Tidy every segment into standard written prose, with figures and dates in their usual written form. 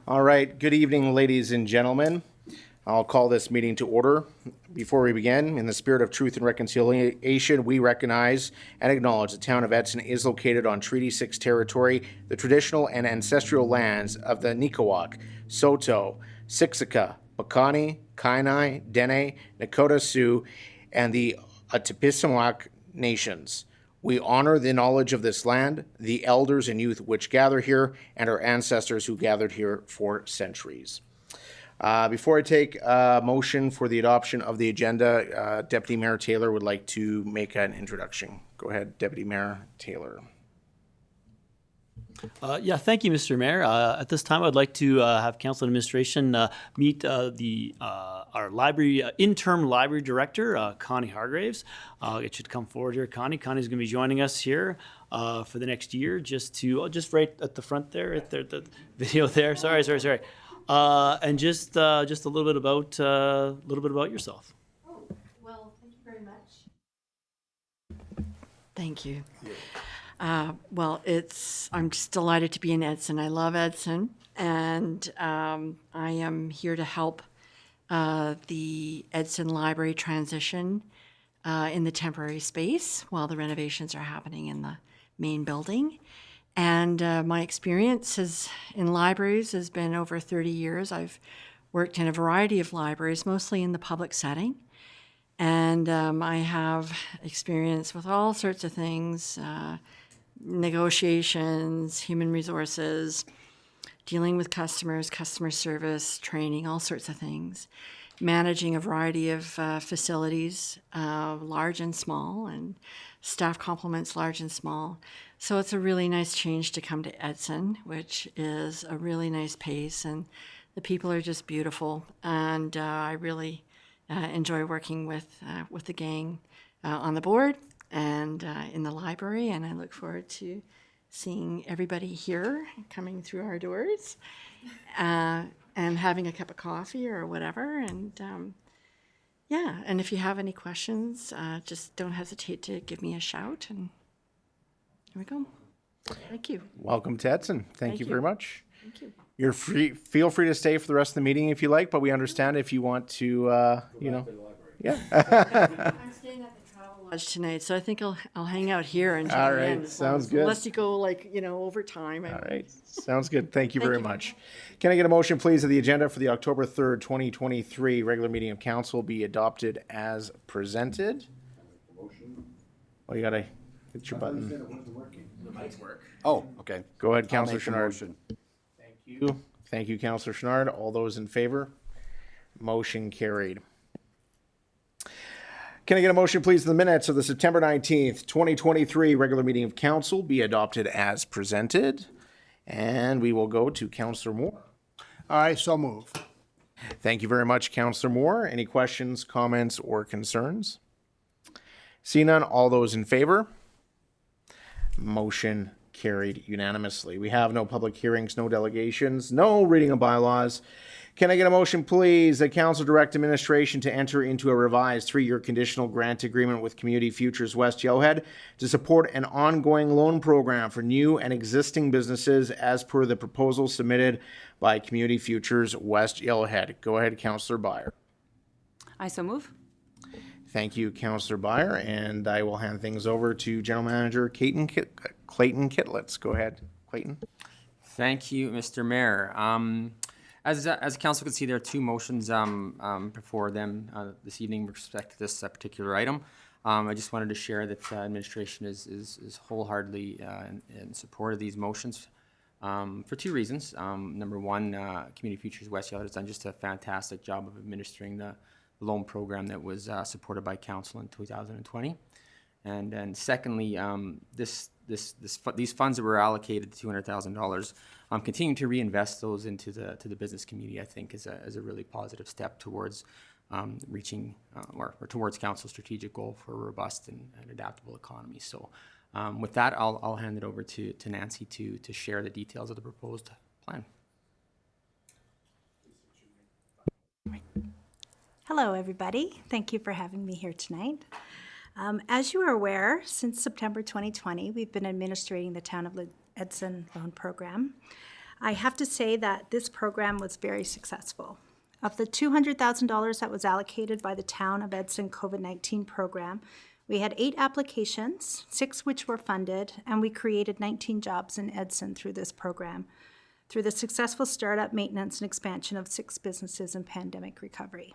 All right, good evening, ladies and gentlemen. I'll call this meeting to order. Before we begin, in the spirit of truth and reconciliation, we recognize and acknowledge the town of Edson is located on Treaty 6 territory, the traditional and ancestral lands of the Nikawak, Saulteaux, Siksika, Piikani, Kainai, Dene, Nakota Sioux, and the Atipisiwak nations. We honor the knowledge of this land, the elders and youth which gather here, and our ancestors who gathered here for centuries. Before I take a motion for the adoption of the agenda, Deputy Mayor Taylor would like to make an introduction. Go ahead, Deputy Mayor Taylor. Thank you, Mr. Mayor. At this time, I'd like to have Council Administration meet our library interim library director, Connie Hargraves. It should come forward here. Connie's going to be joining us here for the next year. Just right at the front there, at the video there. Sorry. And just a little bit about yourself. Oh, well, thank you very much. Thank you. I'm just delighted to be in Edson. I love Edson, and I am here to help the Edson Library transition in the temporary space while the renovations are happening in the main building. And my experience in libraries has been over 30 years. I've worked in a variety of libraries, mostly in the public setting. And I have experience with all sorts of things, negotiations, human resources, dealing with customers, customer service, training, all sorts of things, managing a variety of facilities, large and small, and staff complements large and small. So it's a really nice change to come to Edson, which is a really nice pace, and the people are just beautiful. And I really enjoy working with the gang on the board and in the library, and I look forward to seeing everybody here coming through our doors and having a cup of coffee or whatever. And and if you have any questions, just don't hesitate to give me a shout, and here we go. Thank you. Welcome to Edson. Thank you very much. Thank you. You're free. Feel free to stay for the rest of the meeting if you like, but we understand if you want to, Yeah. I'm staying at the Travel Lodge tonight, so I think I'll hang out here and All right, sounds good. Unless you go over time. All right, sounds good. Thank you very much. Can I get a motion, please, that the agenda for the October 3rd, 2023 regular meeting of council be adopted as presented? Well, you gotta hit your button. The mics work. Oh, okay. Go ahead, I'll Councillor make the Chenard. motion. Thank you. Thank you, Councillor Chenard. All those in favor? Motion carried. Can I get a motion, please, the minutes of the September 19th, 2023 regular meeting of council be adopted as presented? And we will go to Councillor Moore. I so move. Thank you very much, Councillor Moore. Any questions, comments, or concerns? See none. All those in favor? Motion carried unanimously. We have no public hearings, no delegations, no reading of bylaws. Can I get a motion, please, that council direct administration to enter into a revised 3-year conditional grant agreement with Community Futures West Yellowhead to support an ongoing loan program for new and existing businesses as per the proposal submitted by Community Futures West Yellowhead? Go ahead, Councillor Byer. I so move. Thank you, Councillor Byer, and I will hand things over to General Manager Clayton Kitlitz. Go ahead, Clayton. Thank you, Mr. Mayor. As council can see, there are two motions before them this evening with respect to this particular item. I just wanted to share that administration is wholeheartedly in support of these motions for two reasons. Number one, Community Futures West Yellowhead has done just a fantastic job of administering the loan program that was supported by council in 2020. And then secondly, these funds that were allocated, $200,000, continuing to reinvest those into the business community, I think is a really positive step towards reaching or towards council's strategic goal for a robust and adaptable economy. So with that, I'll hand it over to Nancy to share the details of the proposed plan. Hello, everybody. Thank you for having me here tonight. As you are aware, since September 2020, we've been administrating the Town of Edson Loan Program. I have to say that this program was very successful. Of the $200,000 that was allocated by the Town of Edson COVID-19 program, we had 8 applications, 6 which were funded, and we created 19 jobs in Edson through this program, through the successful startup, maintenance, and expansion of 6 businesses in pandemic recovery.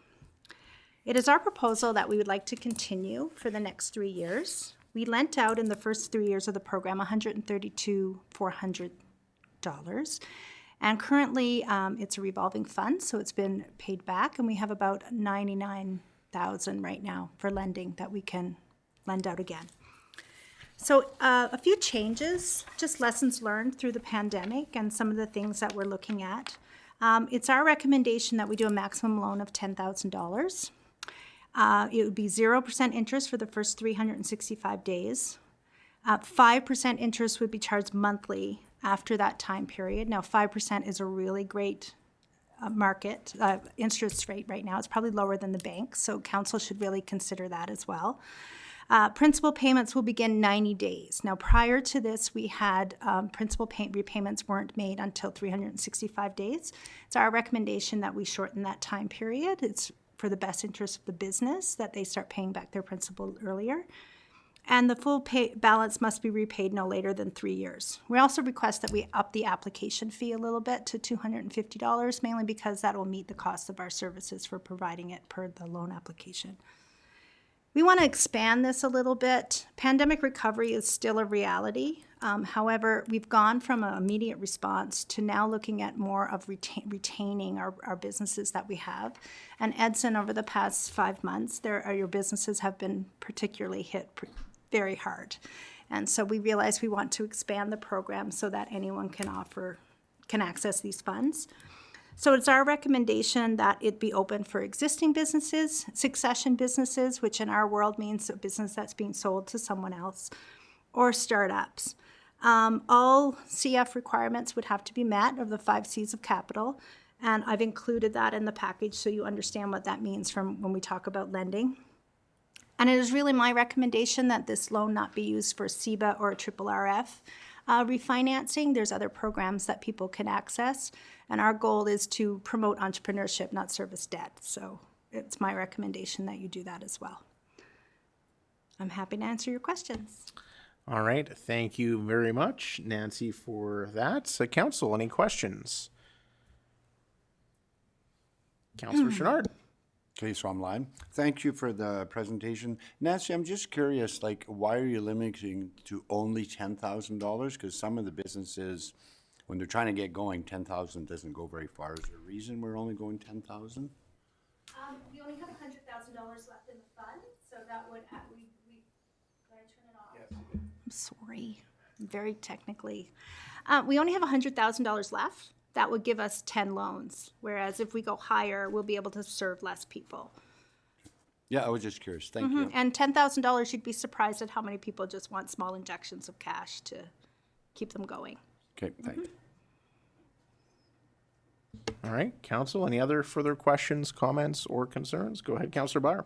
It is our proposal that we would like to continue for the next 3 years. We lent out in the first 3 years of the program $132,400. And currently, it's a revolving fund, so it's been paid back, and we have about $99,000 right now for lending that we can lend out again. So a few changes, just lessons learned through the pandemic and some of the things that we're looking at. It's our recommendation that we do a maximum loan of $10,000. It would be 0% interest for the first 365 days. 5% interest would be charged monthly after that time period. Now, 5% is a really great market interest rate right now. It's probably lower than the bank, so council should really consider that as well. Principal payments will begin 90 days. Now, prior to this, we had principal repayments weren't made until 365 days. It's our recommendation that we shorten that time period. It's for the best interest of the business that they start paying back their principal earlier. And the full balance must be repaid no later than 3 years. We also request that we up the application fee a little bit to $250, mainly because that will meet the cost of our services for providing it per the loan application. We want to expand this a little bit. Pandemic recovery is still a reality. However, we've gone from an immediate response to now looking at more of retaining our businesses that we have. And Edson, over the past 5 months, your businesses have been particularly hit very hard. And so we realize we want to expand the program so that anyone can access these funds. So it's our recommendation that it be open for existing businesses, succession businesses, which in our world means a business that's being sold to someone else, or startups. All CF requirements would have to be met of the 5 C's of capital, and I've included that in the package so you understand what that means from when we talk about lending. And it is really my recommendation that this loan not be used for CEBA or RRF refinancing. There's other programs that people can access, and our goal is to promote entrepreneurship, not service debt. So it's my recommendation that you do that as well. I'm happy to answer your questions. All right. Thank you very much, Nancy, for that. So, council, any questions? Councilor Chenard. Okay, so I'm live. Thank you for the presentation. Nancy, I'm just curious, like, why are you limiting to only $10,000? Because some of the businesses, when they're trying to get going, 10,000 doesn't go very far. Is there a reason we're only going 10,000? We only have $100,000 left in the fund, so that would, can I turn it off? Yes. I'm sorry, I'm very technically. We only have $100,000 left. That would give us 10 loans, whereas if we go higher, we'll be able to serve less people. Yeah, I was just curious. Thank you. And $10,000, you'd be surprised at how many people just want small injections of cash to keep them going. Okay, thanks. All right, council, any other further questions, comments, or concerns? Go ahead, Councilor Bauer.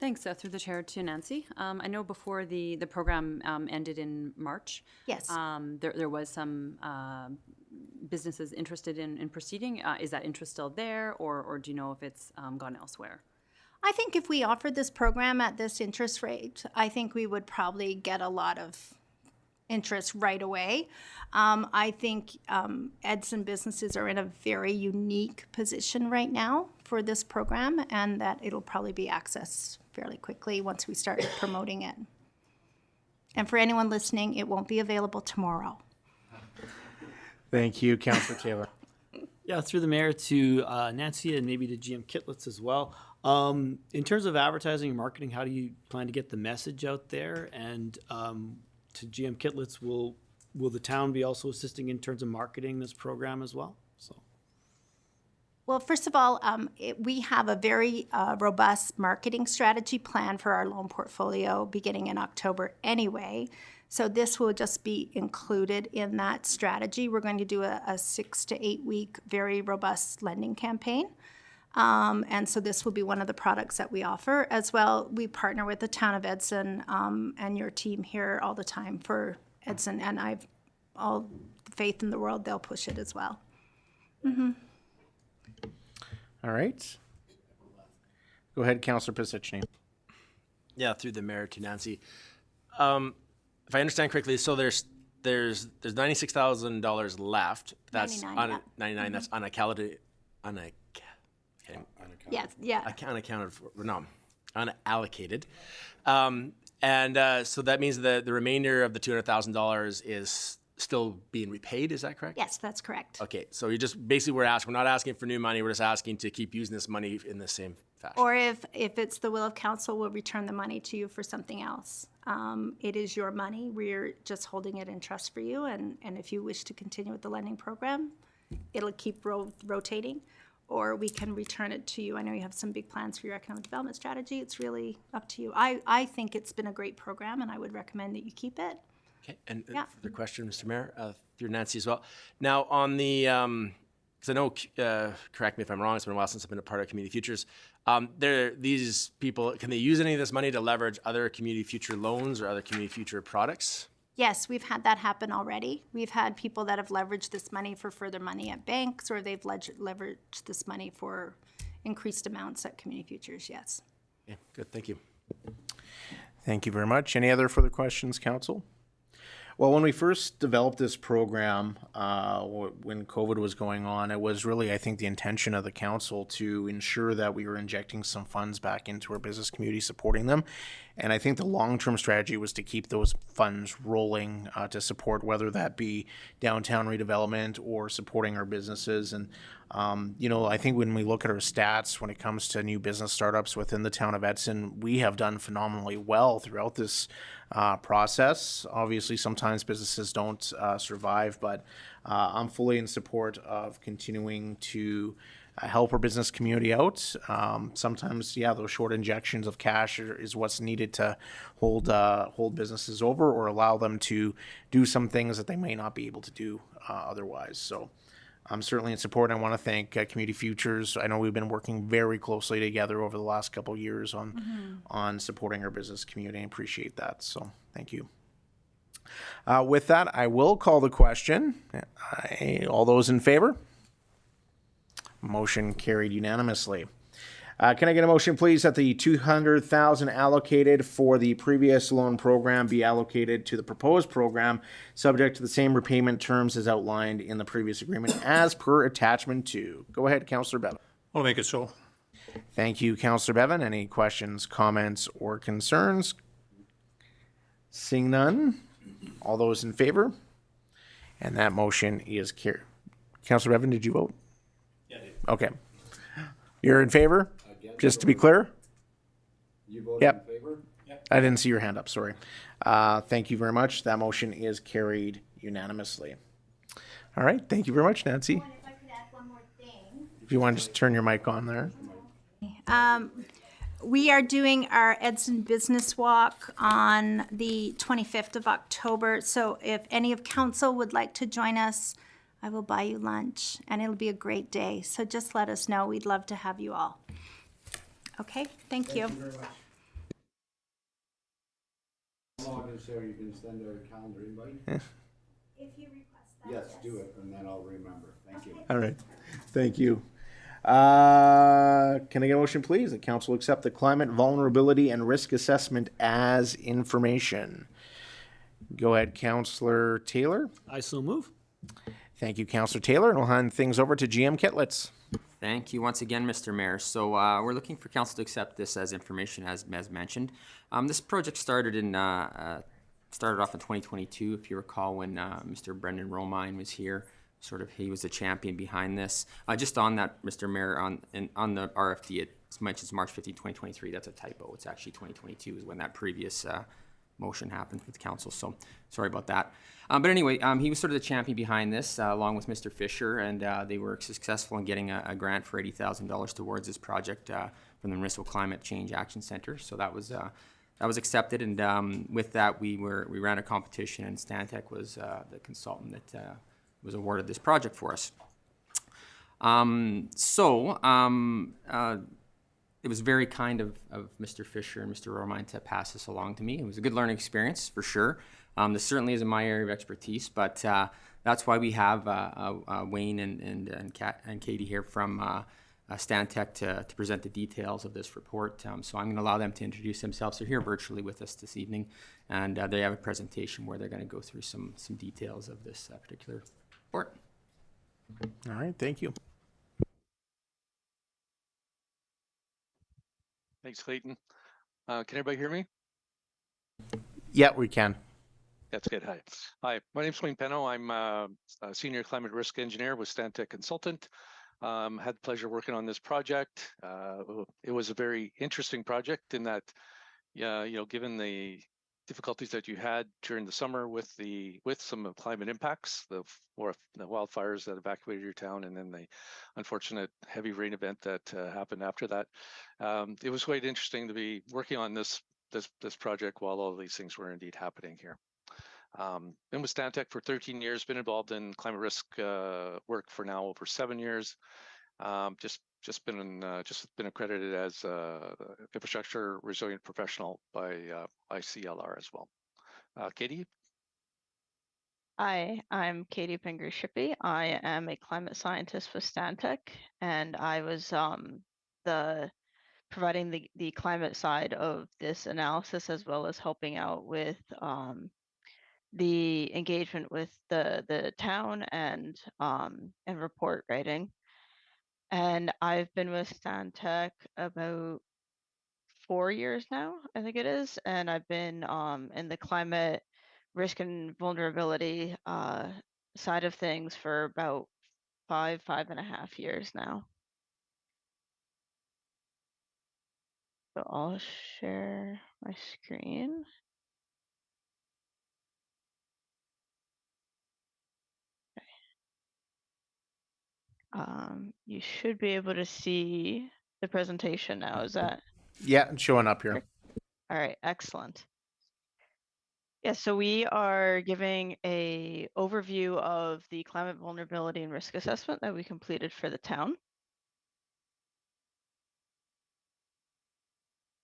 Thanks, through the chair to Nancy. I know before the program ended in March. Yes. There was some businesses interested in proceeding. Is that interest still there, or do you know if it's gone elsewhere? I think if we offered this program at this interest rate, I think we would probably get a lot of interest right away. I think Edson businesses are in a very unique position right now for this program, and that it'll probably be accessed fairly quickly once we start promoting it. And for anyone listening, it won't be available tomorrow. Thank you, Councilor Taylor. Yeah, through the mayor to Nancy and maybe to GM Kitlitz as well. In terms of advertising and marketing, how do you plan to get the message out there? And to GM Kitlitz, will the town be also assisting in terms of marketing this program as well? So. Well, first of all, we have a very robust marketing strategy plan for our loan portfolio beginning in October anyway. So this will just be included in that strategy. We're going to do a 6 to 8 week, very robust lending campaign. And so this will be one of the products that we offer. As well, we partner with the town of Edson and your team here all the time for Edson. And I'll faith in the world, they'll push it as well. All right. Go ahead, Councillor Pisichny. Yeah, through the mayor to Nancy. If I understand correctly, so there's $96,000 left. That's 99, yeah. 99. That's unaccounted for. No, unallocated. So that means that the remainder of the $200,000 is still being repaid. Is that correct? Yes, that's correct. Okay, so you just basically we're not asking for new money. We're just asking to keep using this money in the same fashion. Or if it's the will of council, we'll return the money to you for something else. It is your money. We're just holding it in trust for you. And if you wish to continue with the lending program, it'll keep rotating, or we can return it to you. I know you have some big plans for your economic development strategy. It's really up to you. I think it's been a great program, and I would recommend that you keep it. Okay, and Yeah. the question, Mr. Mayor, through Nancy as well. Now, on the, because I know, correct me if I'm wrong, it's been a while since I've been a part of Community Futures. These people, can they use any of this money to leverage other Community Future loans or other Community Future products? Yes, we've had that happen already. We've had people that have leveraged this money for further money at banks, or they've leveraged this money for increased amounts at Community Futures, yes. Okay, good, thank you. Thank you very much. Any other further questions, council? Well, when we first developed this program, when COVID was going on, it was really, I think, the intention of the council to ensure that we were injecting some funds back into our business community, supporting them. And I think the long-term strategy was to keep those funds rolling to support, whether that be downtown redevelopment or supporting our businesses. And, I think when we look at our stats, when it comes to new business startups within the town of Edson, we have done phenomenally well throughout this process. Obviously, sometimes businesses don't survive, but I'm fully in support of continuing to help our business community out. Sometimes, those short injections of cash is what's needed to hold businesses over or allow them to do some things that they may not be able to do otherwise. So I'm certainly in support. I want to thank Community Futures. I know we've been working very closely together over the last couple of years on supporting our business community. I appreciate that. So thank you. With that, I will call the question. All those in favor? Motion carried unanimously. Can I get a motion, please, that the $200,000 allocated for the previous loan program be allocated to the proposed program, subject to the same repayment terms as outlined in the previous agreement, as per attachment 2? Go ahead, Councillor Bevan. I'll make it so. Thank you, Councillor Bevan. Any questions, comments, or concerns? Seeing none, all those in favor? And that motion is carried. Councillor Bevan, did you vote? Yeah, I did. Okay. You're in favor? Just to be clear? You voted Yep. in favor? I didn't see your hand up, sorry. Thank you very much. That motion is carried unanimously. All right, thank you very much, Nancy. If I could add one more thing. If you want to just turn your mic on there. We are doing our Edson Business Walk on the 25th of October. So if any of council would like to join us, I will buy you lunch, and it'll be a great day. So just let us know. We'd love to have you all. Okay, thank you. Log in, Sarah, you can send a calendar invite? If you request that. Yes, do it, and then I'll remember. Thank you. All right, thank you. Can I get a motion, please, that council accept the climate vulnerability and risk assessment as information? Go ahead, Councillor Taylor. I so move. Thank you, Councillor Taylor, and we'll hand things over to GM Kitlitz. Thank you once again, Mr. Mayor. So we're looking for council to accept this as information, as mentioned. This project started off in 2022, if you recall, when Mr. Brendan Romine was here. He was the champion behind this. Just on that, Mr. Mayor, on the RFD, it mentions March 15, 2023. That's a typo. It's actually 2022 is when that previous motion happened with council. So sorry about that. But anyway, he was sort of the champion behind this, along with Mr. Fisher, and they were successful in getting a grant for $80,000 towards this project from the Municipal Climate Change Action Center. So that was accepted, and with that, we ran a competition, and Stantec was the consultant that was awarded this project for us. It was very kind of Mr. Fisher and Mr. Romine to pass this along to me. It was a good learning experience, for sure. This certainly isn't my area of expertise, but That's why we have Wayne and Katie here from Stantec to present the details of this report. So I'm going to allow them to introduce themselves. They're here virtually with us this evening, and they have a presentation where they're going to go through some details of this particular report. All right, thank you. Thanks, Clayton. Can everybody hear me? Yeah, we can. That's good. Hi. Hi, my name's Wayne Penno. I'm a senior climate risk engineer with Stantec Consultant. Had the pleasure working on this project. It was a very interesting project in that, given the difficulties that you had during the summer with some of climate impacts, the wildfires that evacuated your town, and then the unfortunate heavy rain event that happened after that. It was quite interesting to be working on this project while all of these things were indeed happening here. Been with Stantec for 13 years, been involved in climate risk work for now over 7 years. Just been accredited as infrastructure resilient professional by ICLR as well. Katie? Hi, I'm Katie Pinger-Shippey. I am a climate scientist with Stantec, and I was providing the climate side of this analysis, as well as helping out with the engagement with the town and report writing. And I've been with Stantec about 4 years now, I think it is, and I've been in the climate risk and vulnerability side of things for about 5.5 years now. So I'll share my screen. You should be able to see the presentation now. Is that Yeah, it's showing up here. all right? Excellent. Yeah, so we are giving a overview of the climate vulnerability and risk assessment that we completed for the town.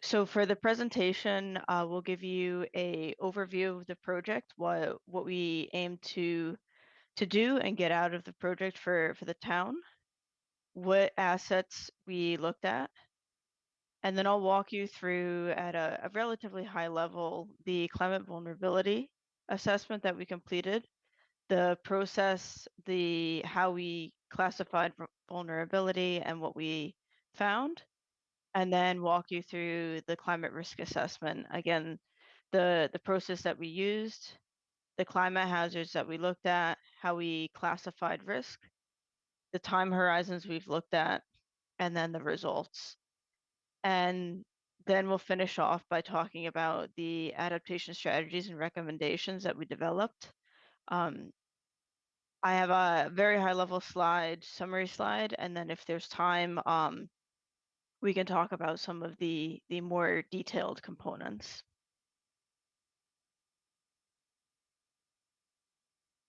So for the presentation, we'll give you a overview of the project, what we aim to do and get out of the project for the town, what assets we looked at, and then I'll walk you through at a relatively high level the climate vulnerability assessment that we completed, the process, how we classified vulnerability and what we found, and then walk you through the climate risk assessment. Again, the process that we used, the climate hazards that we looked at, how we classified risk, the time horizons we've looked at, and then the results. And then we'll finish off by talking about the adaptation strategies and recommendations that we developed. I have a very high level summary slide, and then if there's time, we can talk about some of the more detailed components.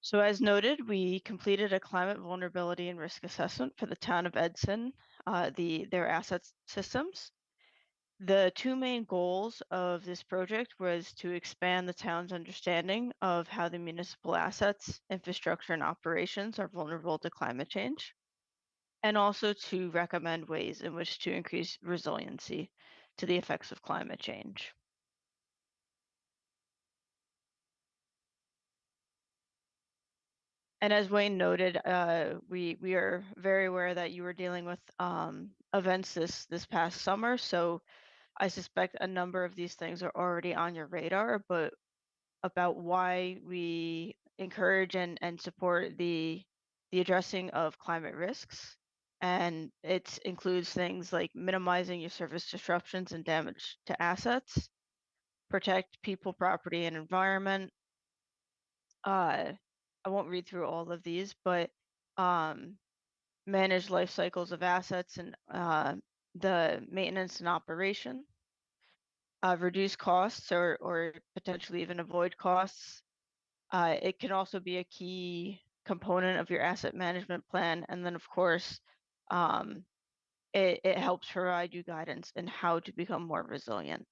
So as noted, we completed a climate vulnerability and risk assessment for the town of Edson, their asset systems. The two main goals of this project was to expand the town's understanding of how the municipal assets, infrastructure, and operations are vulnerable to climate change, and also to recommend ways in which to increase resiliency to the effects of climate change. And as Wayne noted, we are very aware that you were dealing with events this past summer, so I suspect a number of these things are already on your radar, but about why we encourage and support the addressing of climate risks. And it includes things like minimizing your service disruptions and damage to assets, protect people, property, and environment. I won't read through all of these, but manage life cycles of assets and the maintenance and operation, reduce costs or potentially even avoid costs. It can also be a key component of your asset management plan. And then, of course, it helps provide you guidance in how to become more resilient.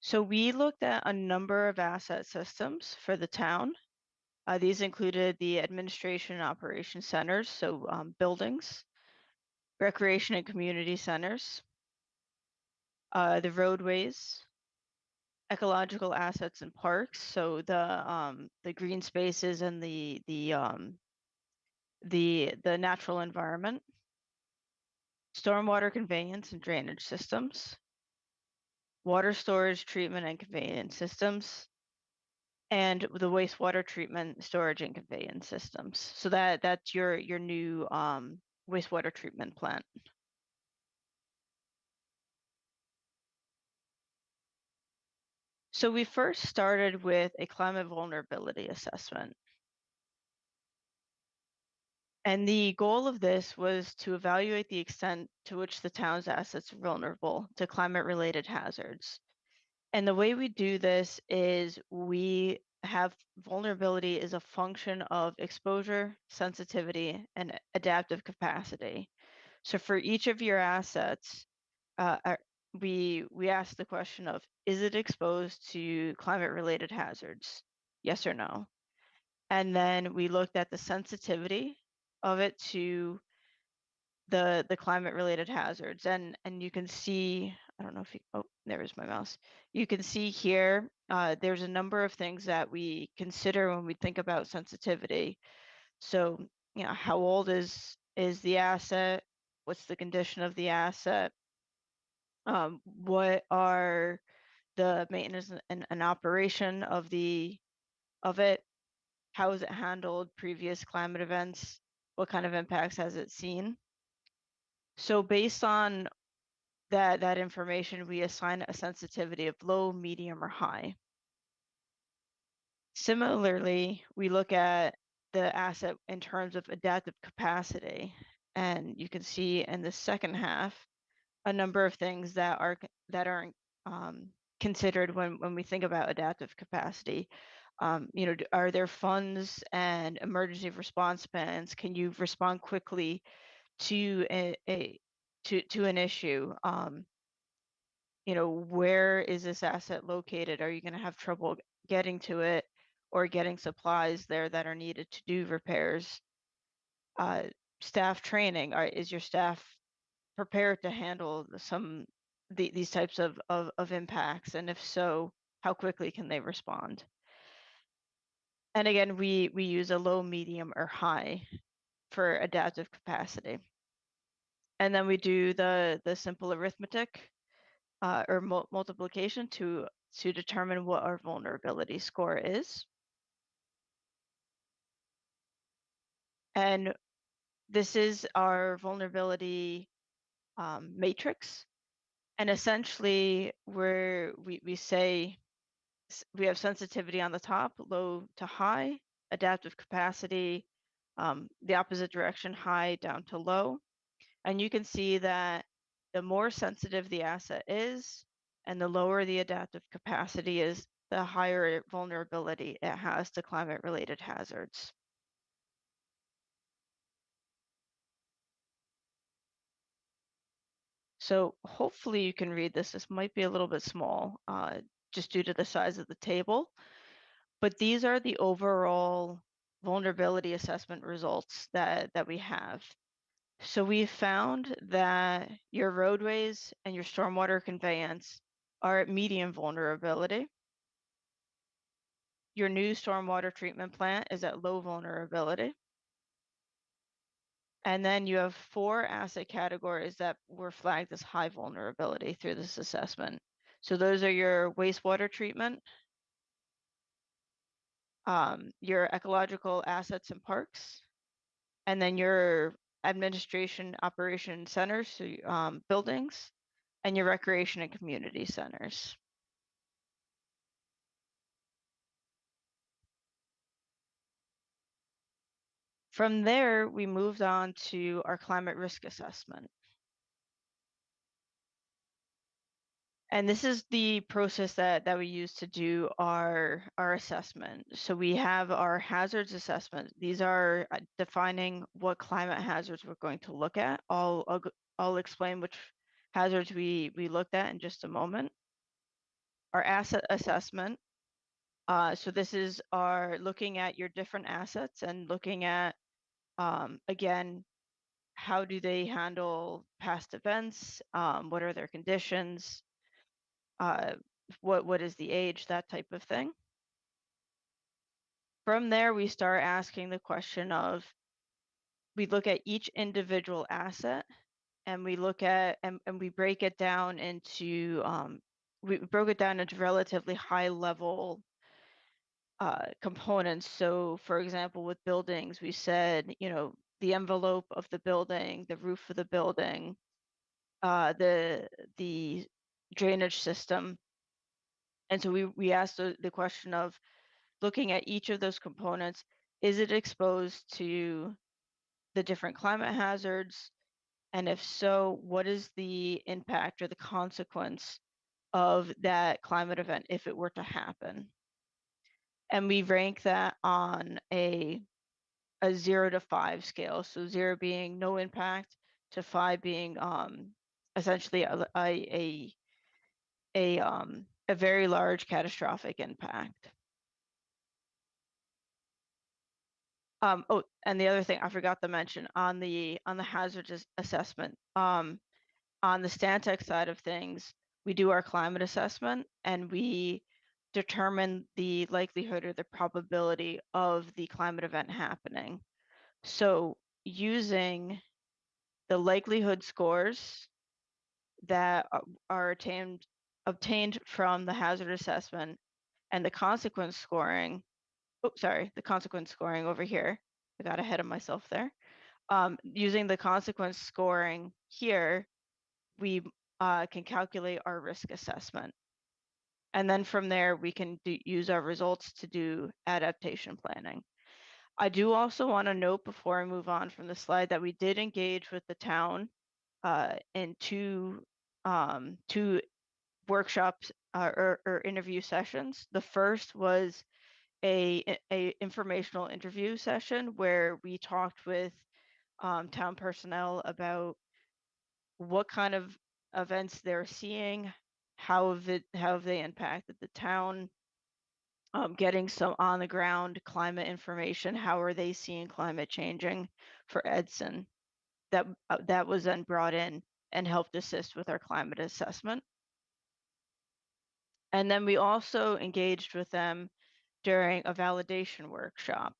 So we looked at a number of asset systems for the town. These included the administration and operation centers, so buildings, recreation and community centers, the roadways, ecological assets and parks, so the green spaces and the natural environment, stormwater conveyance and drainage systems, water storage, treatment and conveyance systems, and the wastewater treatment, storage and conveyance systems. So that's your new wastewater treatment plant. So we first started with a climate vulnerability assessment. And the goal of this was to evaluate the extent to which the town's assets are vulnerable to climate-related hazards. And the way we do this is we have vulnerability as a function of exposure, sensitivity, and adaptive capacity. So for each of your assets, we ask the question of, is it exposed to climate-related hazards? Yes or no? And then we looked at the sensitivity of it to the climate related hazards, and you can see, I don't know if you, oh, there's my mouse. You can see here there's a number of things that we consider when we think about sensitivity. So how old is the asset? What's the condition of the asset? What are the maintenance and operation of it? How has it handled previous climate events? What kind of impacts has it seen? So based on that information, we assign a sensitivity of low, medium, or high. Similarly, we look at the asset in terms of adaptive capacity. And you can see in the second half a number of things that are considered when we think about adaptive capacity. Are there funds and emergency response plans? Can you respond quickly to an issue? Where is this asset located? Are you going to have trouble getting to it or getting supplies there that are needed to do repairs? Staff training, is your staff prepared to handle these types of impacts? And if so, how quickly can they respond? And again, we use a low, medium, or high for adaptive capacity. And then we do the simple arithmetic or multiplication to determine what our vulnerability score is. And this is our vulnerability matrix. And essentially, we say we have sensitivity on the top, low to high, adaptive capacity, the opposite direction, high down to low. And you can see that the more sensitive the asset is, and the lower the adaptive capacity is, the higher vulnerability it has to climate-related hazards. So hopefully you can read this. This might be a little bit small, just due to the size of the table. But these are the overall vulnerability assessment results that we have. So we found that your roadways and your stormwater conveyance are at medium vulnerability. Your new stormwater treatment plant is at low vulnerability. And then you have 4 asset categories that were flagged as high vulnerability through this assessment. So those are your wastewater treatment, your ecological assets and parks, and then your administration operation centers, so buildings, and your recreation and community centers. From there, we moved on to our climate risk assessment. And this is the process that we use to do our assessment. So we have our hazards assessment. These are defining what climate hazards we're going to look at. I'll explain which hazards we looked at in just a moment. our asset assessment. So this is our looking at your different assets and looking at, again, how do they handle past events? What are their conditions? What is the age? That type of thing. From there, we start asking the question of, we look at each individual asset and we look at, and we break it down into, we broke it down into relatively high level components. So for example, with buildings, we said, you know, the envelope of the building, the roof of the building, the drainage system. And so we asked the question of, looking at each of those components, is it exposed to the different climate hazards? And if so, what is the impact or the consequence of that climate event if it were to happen? And we rank that on a 0 to 5 scale. So 0 being no impact to 5 being essentially a very large catastrophic impact. Oh, and the other thing I forgot to mention on the hazard assessment, on the Stantec side of things, we do our climate assessment and we determine the likelihood or the probability of the climate event happening. So using the likelihood scores that are obtained from the hazard assessment and the consequence scoring, oh, sorry, the consequence scoring over here. I got ahead of myself there. Using the consequence scoring here, we can calculate our risk assessment. And then from there, we can use our results to do adaptation planning. I do also want to note before I move on from the slide that we did engage with the town in two workshops or interview sessions. The first was a informational interview session where we talked with town personnel about what kind of events they're seeing, how have they impacted the town, getting some on the ground climate information, how are they seeing climate changing for Edson. That was then brought in and helped assist with our climate assessment. And then we also engaged with them during a validation workshop.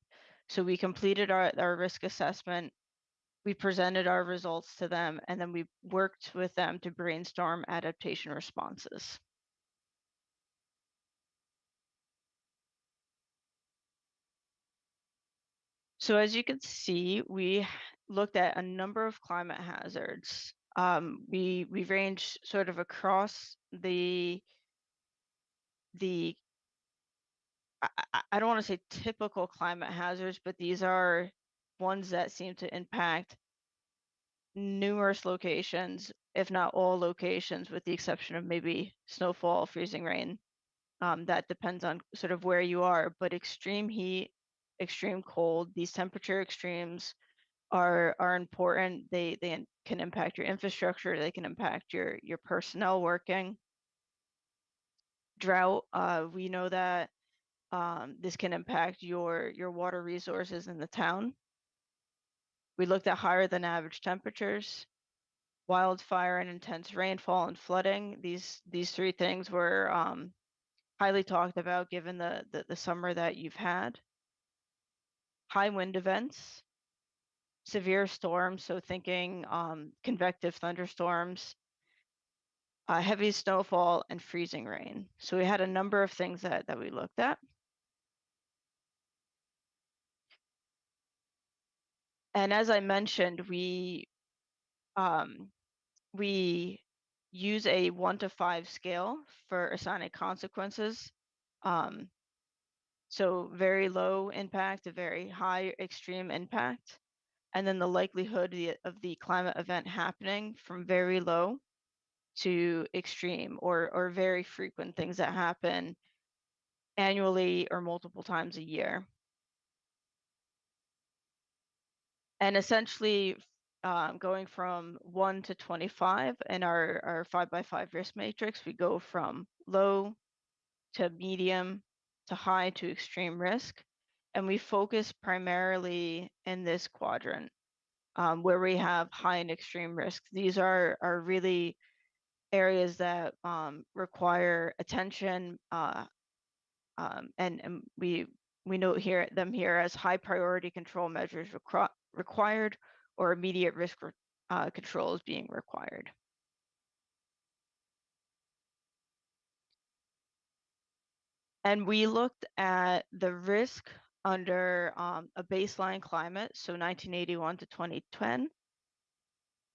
So we completed our risk assessment, we presented our results to them, and then we worked with them to brainstorm adaptation responses. So as you can see, we looked at a number of climate hazards. We ranged sort of across the I don't want to say typical climate hazards, but these are ones that seem to impact numerous locations, if not all locations, with the exception of maybe snowfall, freezing rain. That depends on sort of where you are, but extreme heat, extreme cold, these temperature extremes are important. They can impact your infrastructure, they can impact your personnel working. Drought, we know that this can impact your water resources in the town. We looked at higher than average temperatures, wildfire and intense rainfall and flooding. These three things were highly talked about given the summer that you've had. High wind events, severe storms, so thinking convective thunderstorms, heavy snowfall and freezing rain. So we had a number of things that we looked at. And as I mentioned, we use a 1 to 5 scale for assigning consequences. So very low impact to very high extreme impact. And then the likelihood of the climate event happening from very low to extreme or very frequent, things that happen annually or multiple times a year. And essentially going from 1 to 25 in our 5x5 risk matrix, we go from low, to medium to high to extreme risk. And we focus primarily in this quadrant where we have high and extreme risk. These are really areas that require attention, and we note them here as high priority control measures required or immediate risk controls being required. And we looked at the risk under a baseline climate, so 1981 to 2010.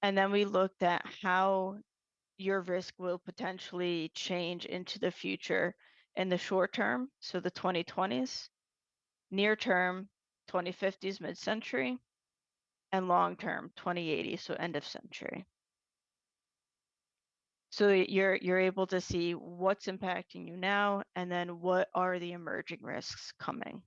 And then we looked at how your risk will potentially change into the future in the short term, so the 2020s, near term, 2050s, mid-century, and long term, 2080, so end of century. So you're able to see what's impacting you now, and then what are the emerging risks coming.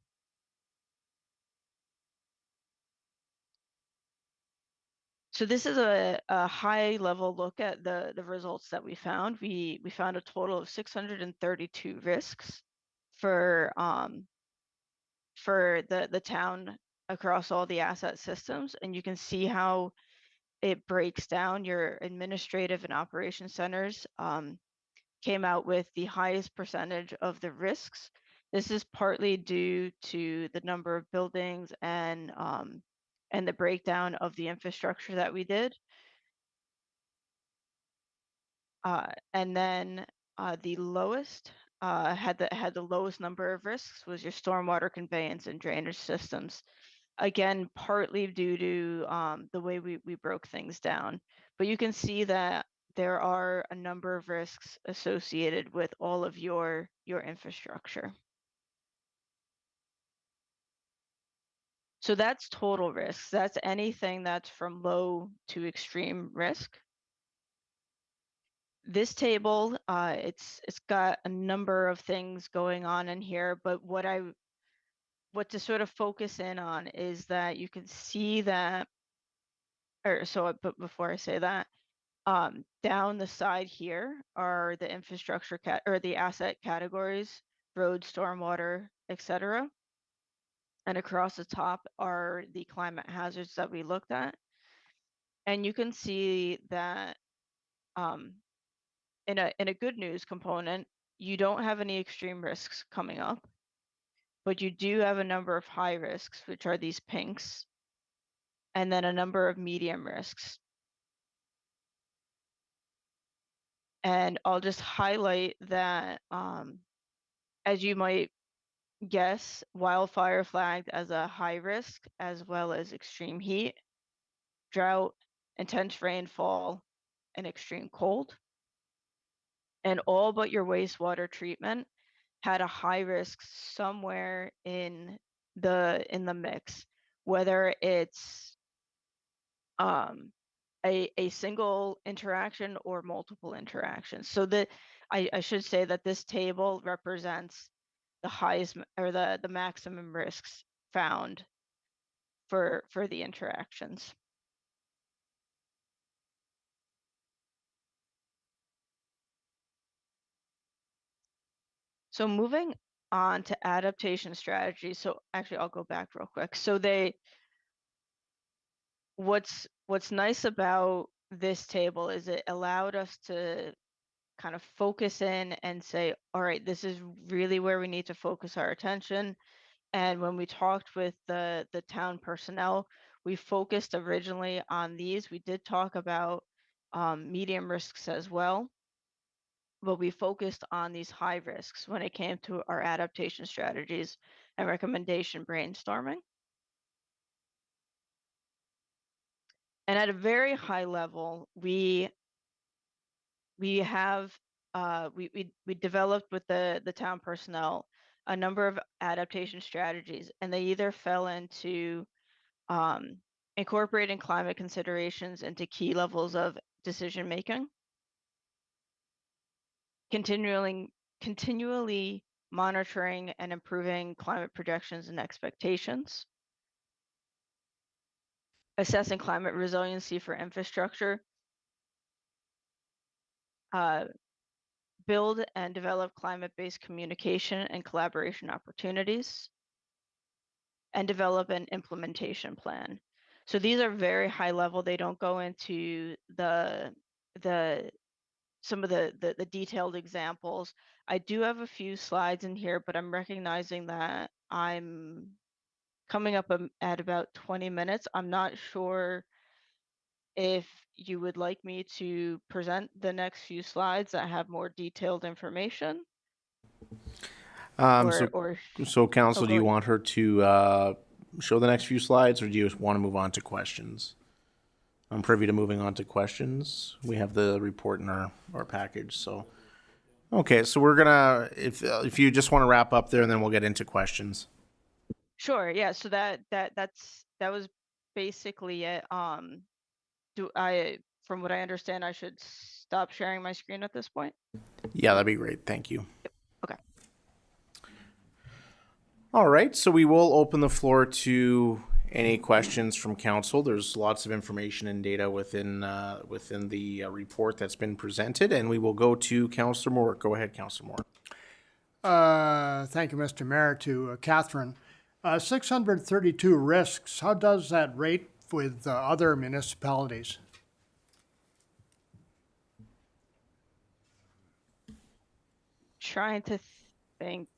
So this is a high level look at the results that we found. We found a total of 632 risks for the town across all the asset systems, and you can see how it breaks down. Your administrative and operation centers came out with the highest percentage of the risks. This is partly due to the number of buildings and the breakdown of the infrastructure that we did. And then the lowest had the lowest number of risks was your stormwater conveyance and drainage systems. Again, partly due to the way we broke things down. But you can see that there are a number of risks associated with all of your infrastructure. So that's total risks. That's anything that's from low to extreme risk. This table, it's got a number of things going on in here, but what to sort of focus in on is that you can see that, but before I say that, down the side here are the infrastructure or the asset categories, road, stormwater, etc. And across the top are the climate hazards that we looked at. And you can see that in a good news component, you don't have any extreme risks coming up, but you do have a number of high risks, which are these pinks, and then a number of medium risks. And I'll just highlight that, as you might guess, wildfire flagged as a high risk, as well as extreme heat, drought, intense rainfall, and extreme cold. And all but your wastewater treatment had a high risk somewhere in the mix, whether it's a single interaction or multiple interactions. So I should say that this table represents the highest or the maximum risks found for the interactions. So moving on to adaptation strategies. So actually I'll go back real quick. So what's nice about this table is it allowed us to kind of focus in and say, all right, this is really where we need to focus our attention. And when we talked with the town personnel, we focused originally on these. We did talk about medium risks as well, but we focused on these high risks when it came to our adaptation strategies and recommendation brainstorming. And at a very high level, we have we developed with the town personnel a number of adaptation strategies, and they either fell into incorporating climate considerations into key levels of decision making, continually monitoring and improving climate projections and expectations, assessing climate resiliency for infrastructure, build and develop climate-based communication and collaboration opportunities, and develop an implementation plan. So these are very high level. They don't go into some of the detailed examples. I do have a few slides in here, but I'm recognizing that I'm coming up at about 20 minutes. I'm not sure if you would like me to present the next few slides that have more detailed information. Um, so, Or so council, do you go- want her to show the next few slides, or do you want to move on to questions? I'm privy to moving on to questions. We have the report in our package, so. Okay, so we're gonna, if you just want to wrap up there, and then we'll get into questions. Sure, yeah, so that was basically it. From what I understand, I should stop sharing my screen at this point? Yeah, that'd be great. Thank you. Okay. All right, so we will open the floor to any questions from council. There's lots of information and data within the report that's been presented, and we will go to Councillor Moore. Go ahead, Councillor Moore. Thank you, Mr. Mayor. To Catherine, 632 risks. How does that rate with other municipalities? Trying to think,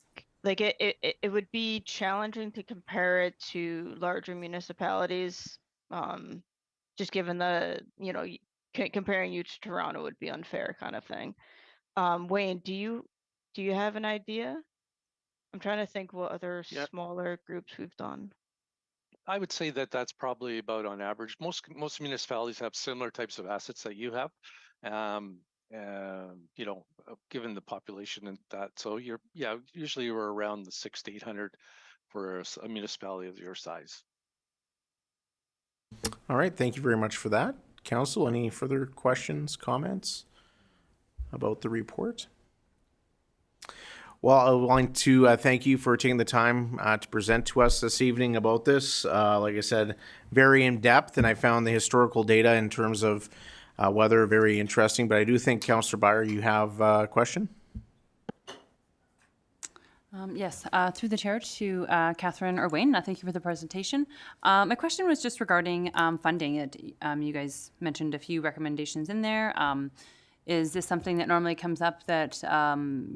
like it would be challenging to compare it to larger municipalities, just given the, comparing you to Toronto would be unfair kind of thing. Wayne, do you have an idea? I'm trying to think what other Yeah. smaller groups we've done. I would say that that's probably about on average. Most municipalities have similar types of assets that you have. Given the population and that, so usually you're around the 600 to 800 for a municipality of your size. All right, thank you very much for that. Council, any further questions, comments about the report? Well, I want to thank you for taking the time to present to us this evening about this. Like I said, very in depth, and I found the historical data in terms of weather very interesting. But I do think, Councillor Byer, you have a question? Yes, through the chair to Catherine or Wayne, thank you for the presentation. My question was just regarding funding. You guys mentioned a few recommendations in there. Is this something that normally comes up, that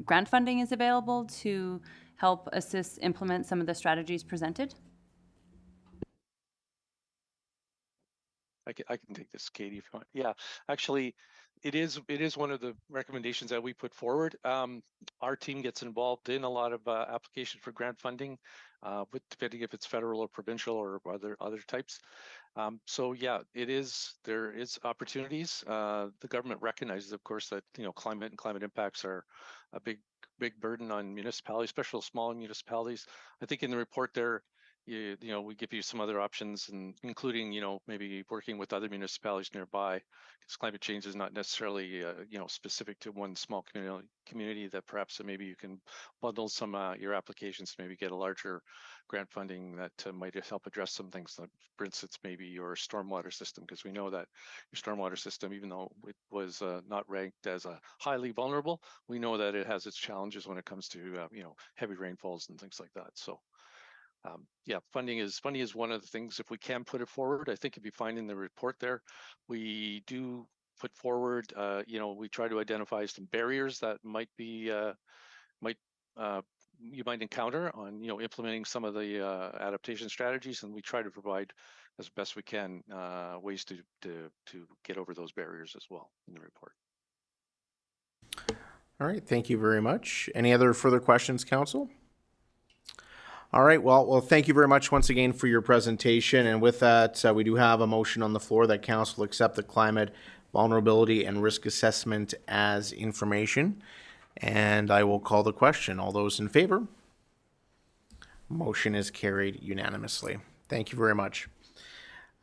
grant funding is available to help assist implement some of the strategies presented? I can take this, Katie, if you want. Yeah, actually, it is one of the recommendations that we put forward. Our team gets involved in a lot of application for grant funding, depending if it's federal or provincial or other types. So yeah, there is opportunities. The government recognizes, of course, that climate and climate impacts are a big burden on municipalities, especially small municipalities. I think in the report there, we give you some other options, and including maybe working with other municipalities nearby, because climate change is not necessarily specific to one small community. That perhaps maybe you can bundle some your applications to maybe get a larger grant funding that might help address some things, like for instance maybe your stormwater system, because we know that your stormwater system, even though it was not ranked as a highly vulnerable, we know that it has its challenges when it comes to heavy rainfalls and things like that. So funding is one of the things. If we can put it forward, I think if you find in the report there, we do put forward. We try to identify some barriers that you might encounter on implementing some of the adaptation strategies, and we try to provide as best we can ways to get over those barriers as well in the report. All right, thank you very much. Any other further questions, Council? All right, well, thank you very much once again for your presentation. And with that, we do have a motion on the floor that Council accept the climate vulnerability and risk assessment as information. And I will call the question. All those in favor? Motion is carried unanimously. Thank you very much.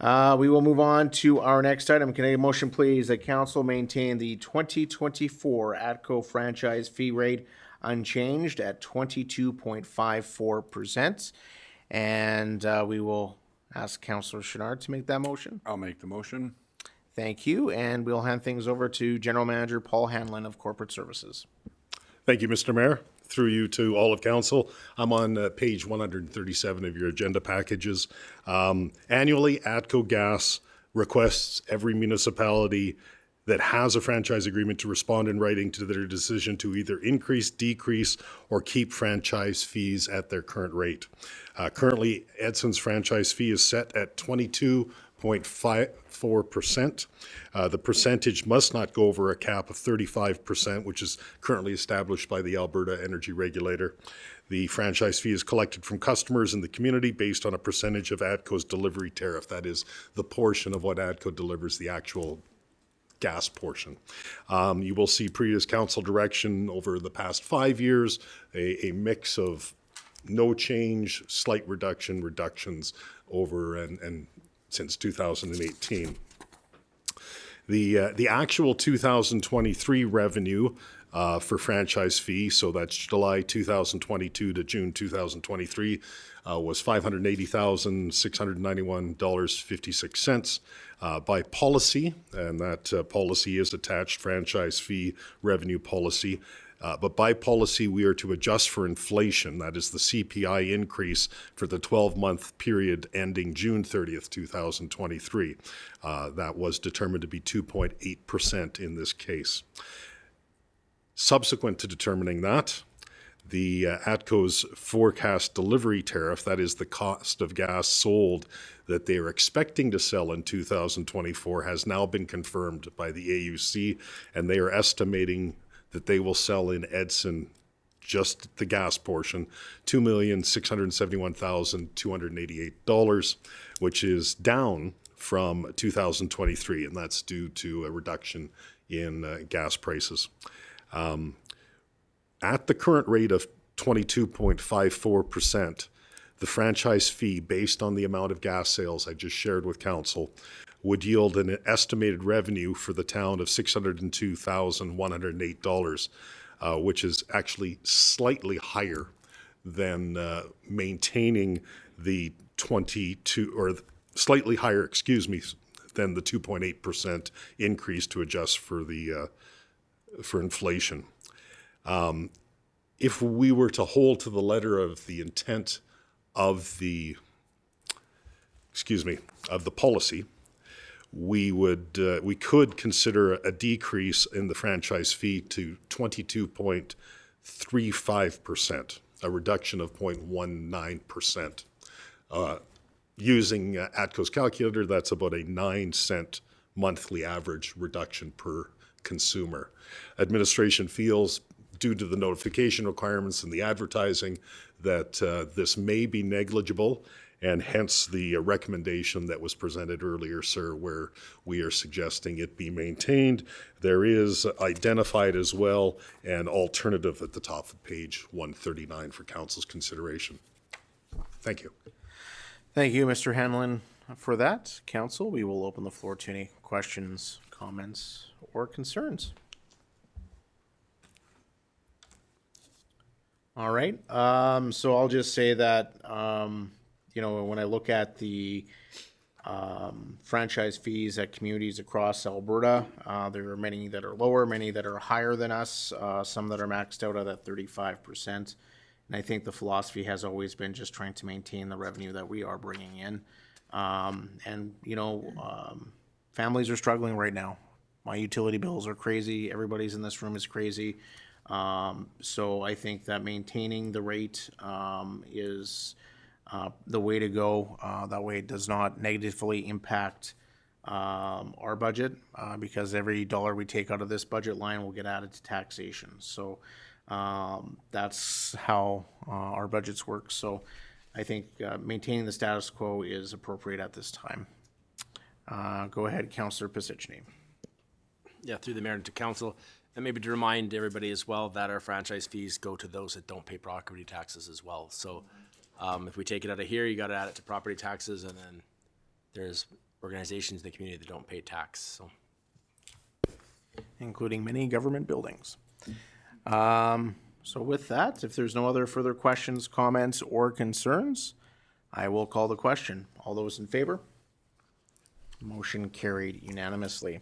We will move on to our next item. Can I get a motion, please, that Council maintain the 2024 ATCO franchise fee rate unchanged at 22.54%. And we will ask Councillor Chenard to make that motion. I'll make the motion. Thank you. And we'll hand things over to General Manager Paul Hanlon of Corporate Services. Thank you, Mr. Mayor. Through you to all of council. I'm on page 137 of your agenda packages. Annually, ATCO Gas requests every municipality that has a franchise agreement to respond in writing to their decision to either increase, decrease, or keep franchise fees at their current rate. Currently, Edson's franchise fee is set at 22.54%. The percentage must not go over a cap of 35%, which is currently established by the Alberta Energy Regulator. The franchise fee is collected from customers in the community based on a percentage of ATCO's delivery tariff. That is the portion of what ATCO delivers, the actual gas portion. You will see previous council direction over the past 5 years, a mix of no change, slight reduction, reductions over and since 2018. The actual 2023 revenue for franchise fee, so that's July 2022 to June 2023, was $580,691.56. By policy, and that policy is attached franchise fee revenue policy. But by policy, we are to adjust for inflation. That is the CPI increase for the 12-month period ending June 30th, 2023. That was determined to be 2.8% in this case. Subsequent to determining that, the ATCO's forecast delivery tariff, that is the cost of gas sold that they are expecting to sell in 2024, has now been confirmed by the AUC, and they are estimating that they will sell in Edson, just the gas portion, $2,671,288, which is down from 2023, and that's due to a reduction in gas prices. At the current rate of 22.54%, the franchise fee, based on the amount of gas sales I just shared with council, would yield an estimated revenue for the town of $602,108, which is actually slightly higher than maintaining the 22, or slightly higher, excuse me, than the 2.8% increase to adjust for the for inflation. If we were to hold to the letter of the intent of the, of the policy, we could consider a decrease in the franchise fee to 22.35%, a reduction of 0.19%. Using ATCO's calculator, that's about a 9-cent monthly average reduction per consumer. Administration feels, due to the notification requirements and the advertising, that this may be negligible, and hence the recommendation that was presented earlier, sir, where we are suggesting it be maintained. There is identified as well an alternative at the top of page 139 for council's consideration. Thank you. Thank you, Mr. Hanlon, for that. Council, we will open the floor to any questions, comments, or concerns. All right. So I'll just say that, you know, when I look at the franchise fees at communities across Alberta, there are many that are lower, many that are higher than us, some that are maxed out at 35%. And I think the philosophy has always been just trying to maintain the revenue that we are bringing in. And, you know, families are struggling right now. My utility bills are crazy. Everybody's in this room is crazy. So I think that maintaining the rate is the way to go. That way it does not negatively impact our budget, because every dollar we take out of this budget line will get added to taxation. So that's how our budgets work. So I think maintaining the status quo is appropriate at this time. Go ahead, Councillor Pisichny. Yeah, through the mayor and to council, and maybe to remind everybody as well that our franchise fees go to those that don't pay property taxes as well. So if we take it out of here, you got to add it to property taxes, and then there's organizations in the community that don't pay tax. So, including many government buildings. So with that, if there's no other further questions, comments, or concerns, I will call the question. All those in favor? Motion carried unanimously.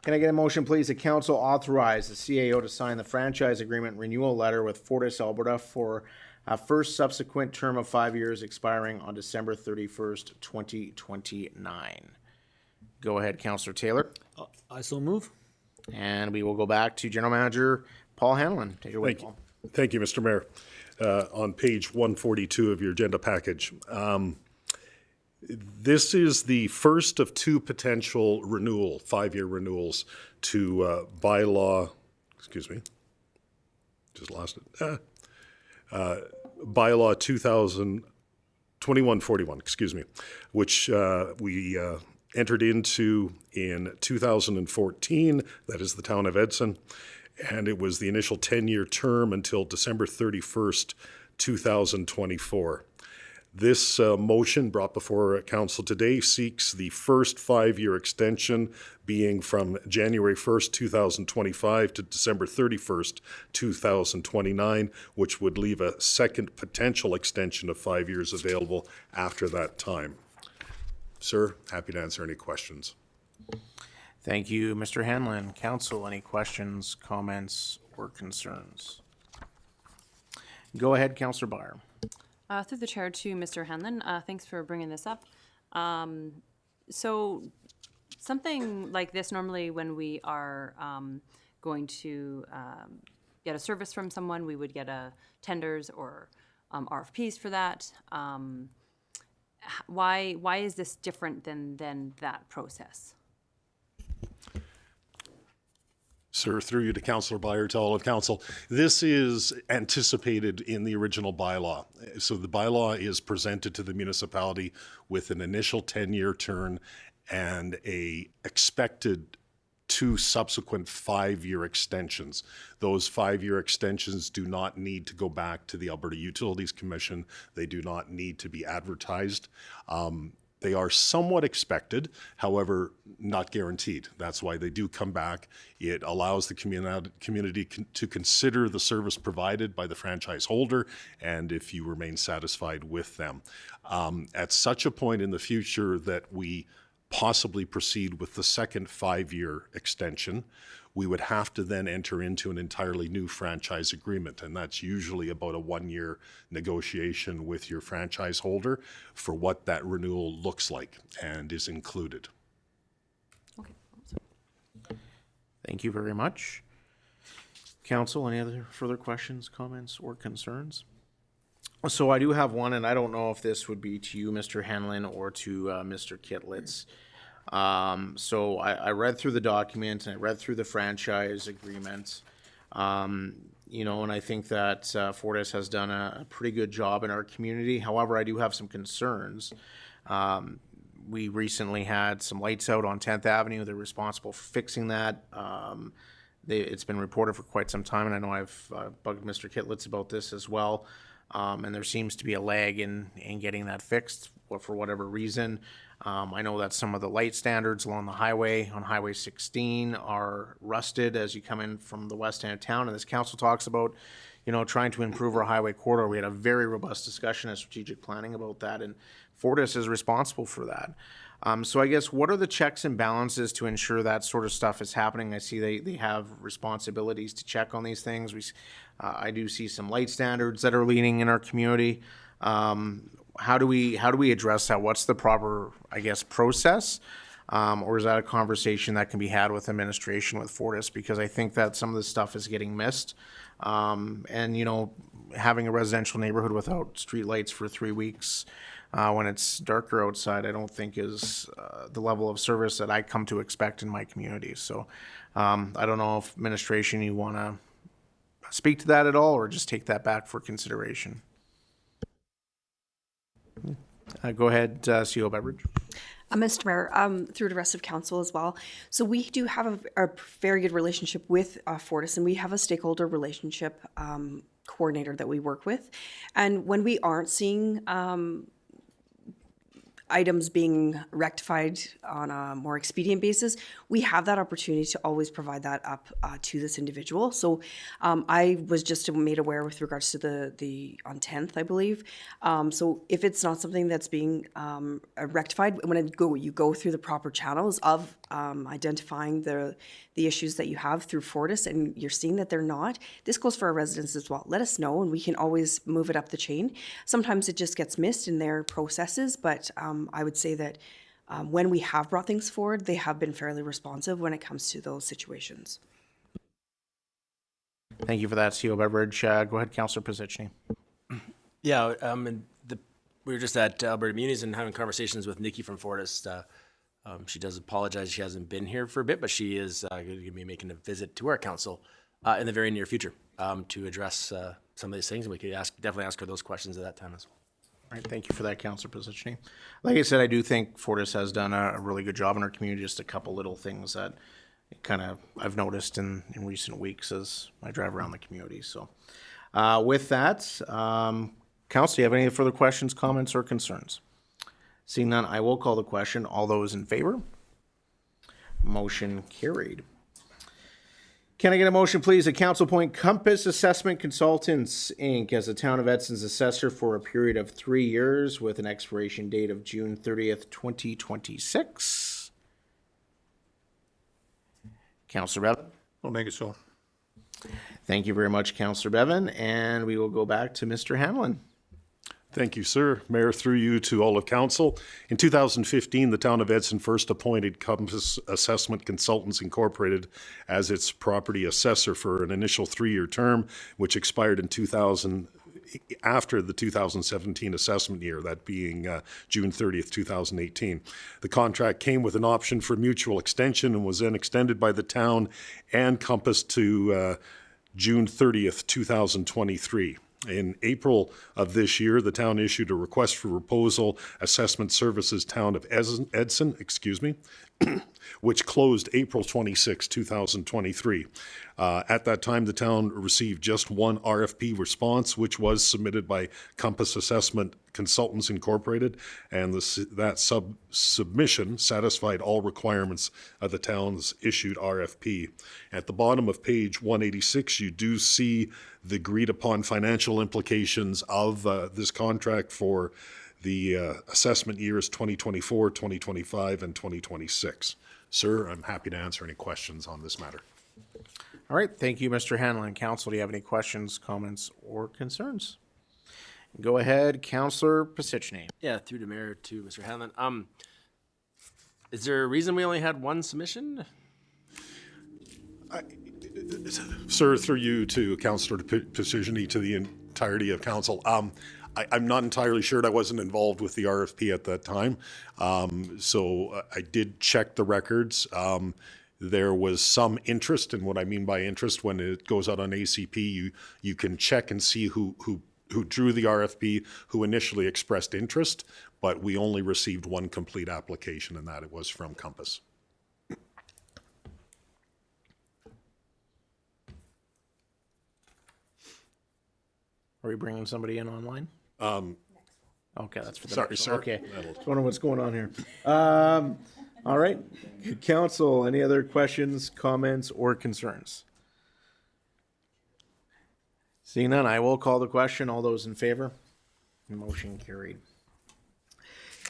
Can I get a motion, please, that council authorize the CAO to sign the franchise agreement renewal letter with Fortis Alberta for a first subsequent term of 5 years expiring on December 31st, 2029? Go ahead, Councillor Taylor. I so move. And we will go back to General Manager Paul Hanlon. Take it away, Paul. Thank you, Mr. Mayor. On page 142 of your agenda package, this is the first of two potential 5-year renewals to bylaw, excuse me, just lost it, bylaw 2141, excuse me, which we entered into in 2014. That is the town of Edson. And it was the initial 10-year term until December 31st, 2024. This motion brought before council today seeks the first 5-year extension being from January 1st, 2025 to December 31st, 2029, which would leave a second potential extension of 5 years available after that time. Sir, happy to answer any questions. Thank you, Mr. Hanlon. Council, any questions, comments, or concerns? Go ahead, Councillor Byer. Through the chair to Mr. Hanlon, thanks for bringing this up. So something like this, normally when we are going to get a service from someone, we would get tenders or RFPs for that. Why is this different than that process? Sir, through you to Councillor Byer, to all of council, this is anticipated in the original bylaw. So the bylaw is presented to the municipality with an initial 10-year term and a expected 2 subsequent 5-year extensions. Those 5-year extensions do not need to go back to the Alberta Utilities Commission. They do not need to be advertised. They are somewhat expected, however, not guaranteed. That's why they do come back. It allows the community to consider the service provided by the franchise holder and if you remain satisfied with them. At such a point in the future that we possibly proceed with the second 5-year extension, we would have to then enter into an entirely new franchise agreement, and that's usually about a 1-year negotiation with your franchise holder for what that renewal looks like and is included. Okay. Thank you very much. Council, any other further questions, comments, or concerns? So I do have one, and I don't know if this would be to you, Mr. Hanlon, or to Mr. Kittlitz. So I read through the document and I read through the franchise agreement, you know, and I think that Fortis has done a pretty good job in our community. However, I do have some concerns. We recently had some lights out on 10th Avenue. They're responsible for fixing that. It's been reported for quite some time, and I know I've bugged Mr. Kittlitz about this as well. And there seems to be a lag in getting that fixed for whatever reason. I know that some of the light standards along the highway, on Highway 16, are rusted as you come in from the west end of town. And this council talks about, you know, trying to improve our highway corridor. We had a very robust discussion of strategic planning about that, and Fortis is responsible for that. So I guess what are the checks and balances to ensure that sort of stuff is happening? I see they have responsibilities to check on these things. I do see some light standards that are leaning in our community. How do we address that? What's the proper, I guess, process? Or is that a conversation that can be had with administration, with Fortis? Because I think that some of this stuff is getting missed. And, you know, having a residential neighborhood without streetlights for 3 weeks when it's darker outside, I don't think is the level of service that I come to expect in my community. So I don't know if administration, you want to speak to that at all, or just take that back for consideration. Go ahead, CEO Beveridge. Mr. Mayor, through the rest of council as well. So we do have a very good relationship with Fortis, and we have a stakeholder relationship coordinator that we work with. And when we aren't seeing items being rectified on a more expedient basis, we have that opportunity to always provide that up to this individual. So I was just made aware with regards to the on 10th, I believe. So if it's not something that's being rectified, when you go through the proper channels of identifying the issues that you have through Fortis, and you're seeing that they're not, this goes for our residents as well. Let us know, and we can always move it up the chain. Sometimes it just gets missed in their processes, but I would say that when we have brought things forward, they have been fairly responsive when it comes to those situations. Thank you for that, CO Beveridge. Go ahead, Councillor Pizzicini. Yeah, we were just at Alberta Munis and having conversations with Nikki from Fortis. She does apologize she hasn't been here for a bit, but she is going to be making a visit to our council in the very near future to address some of these things. And we could definitely ask her those questions at that time as well. All right, thank you for that, Councillor Pizzicini. Like I said, I do think Fortis has done a really good job in our community. Just a couple little things that I've noticed in recent weeks as I drive around the community. So with that, Council, do you have any further questions, comments, or concerns? Seeing none, I will call the question. All those in favor? Motion carried. Can I get a motion, please, that council appoint Compass Assessment Consultants, Inc. as the Town of Edson's assessor for a period of 3 years with an expiration date of June 30th, 2026? Councillor Bevan? I'll make it so. Thank you very much, Councillor Bevan. And we will go back to Mr. Hanlon. Thank you, sir. Mayor, through you to all of council. In 2015, the town of Edson first appointed Compass Assessment Consultants Incorporated as its property assessor for an initial 3-year term, which expired in after the 2017 assessment year, that being June 30th, 2018. The contract came with an option for mutual extension and was then extended by the town and Compass to June 30th, 2023. In April of this year, the town issued a request for proposal, Assessment Services Town of Edson, which closed April 26, 2023. At that time, the town received just one RFP response, which was submitted by Compass Assessment Consultants Incorporated, and that submission satisfied all requirements of the town's issued RFP. At the bottom of page 186, you do see the agreed upon financial implications of this contract for the assessment years 2024, 2025, and 2026. Sir, I'm happy to answer any questions on this matter. All right, thank you, Mr. Hanlon. Council, do you have any questions, comments, or concerns? Go ahead, Councillor Pizzicini. Yeah, through the mayor to Mr. Hanlon. Is there a reason we only had one submission? Sir, through you to Councillor Pizzicini, to the entirety of council. I'm not entirely sure. I wasn't involved with the RFP at that time. So I did check the records. There was some interest, and what I mean by interest, when it goes out on ACP, you can check and see who drew the RFP, who initially expressed interest, but we only received one complete application, and that it was from Compass. Are we bringing somebody in online? Okay, that's for the Sorry, next sir. one. Okay, just wondering what's going on here. All right, council, any other questions, comments, or concerns? Seeing none, I will call the question. All those in favor? Motion carried.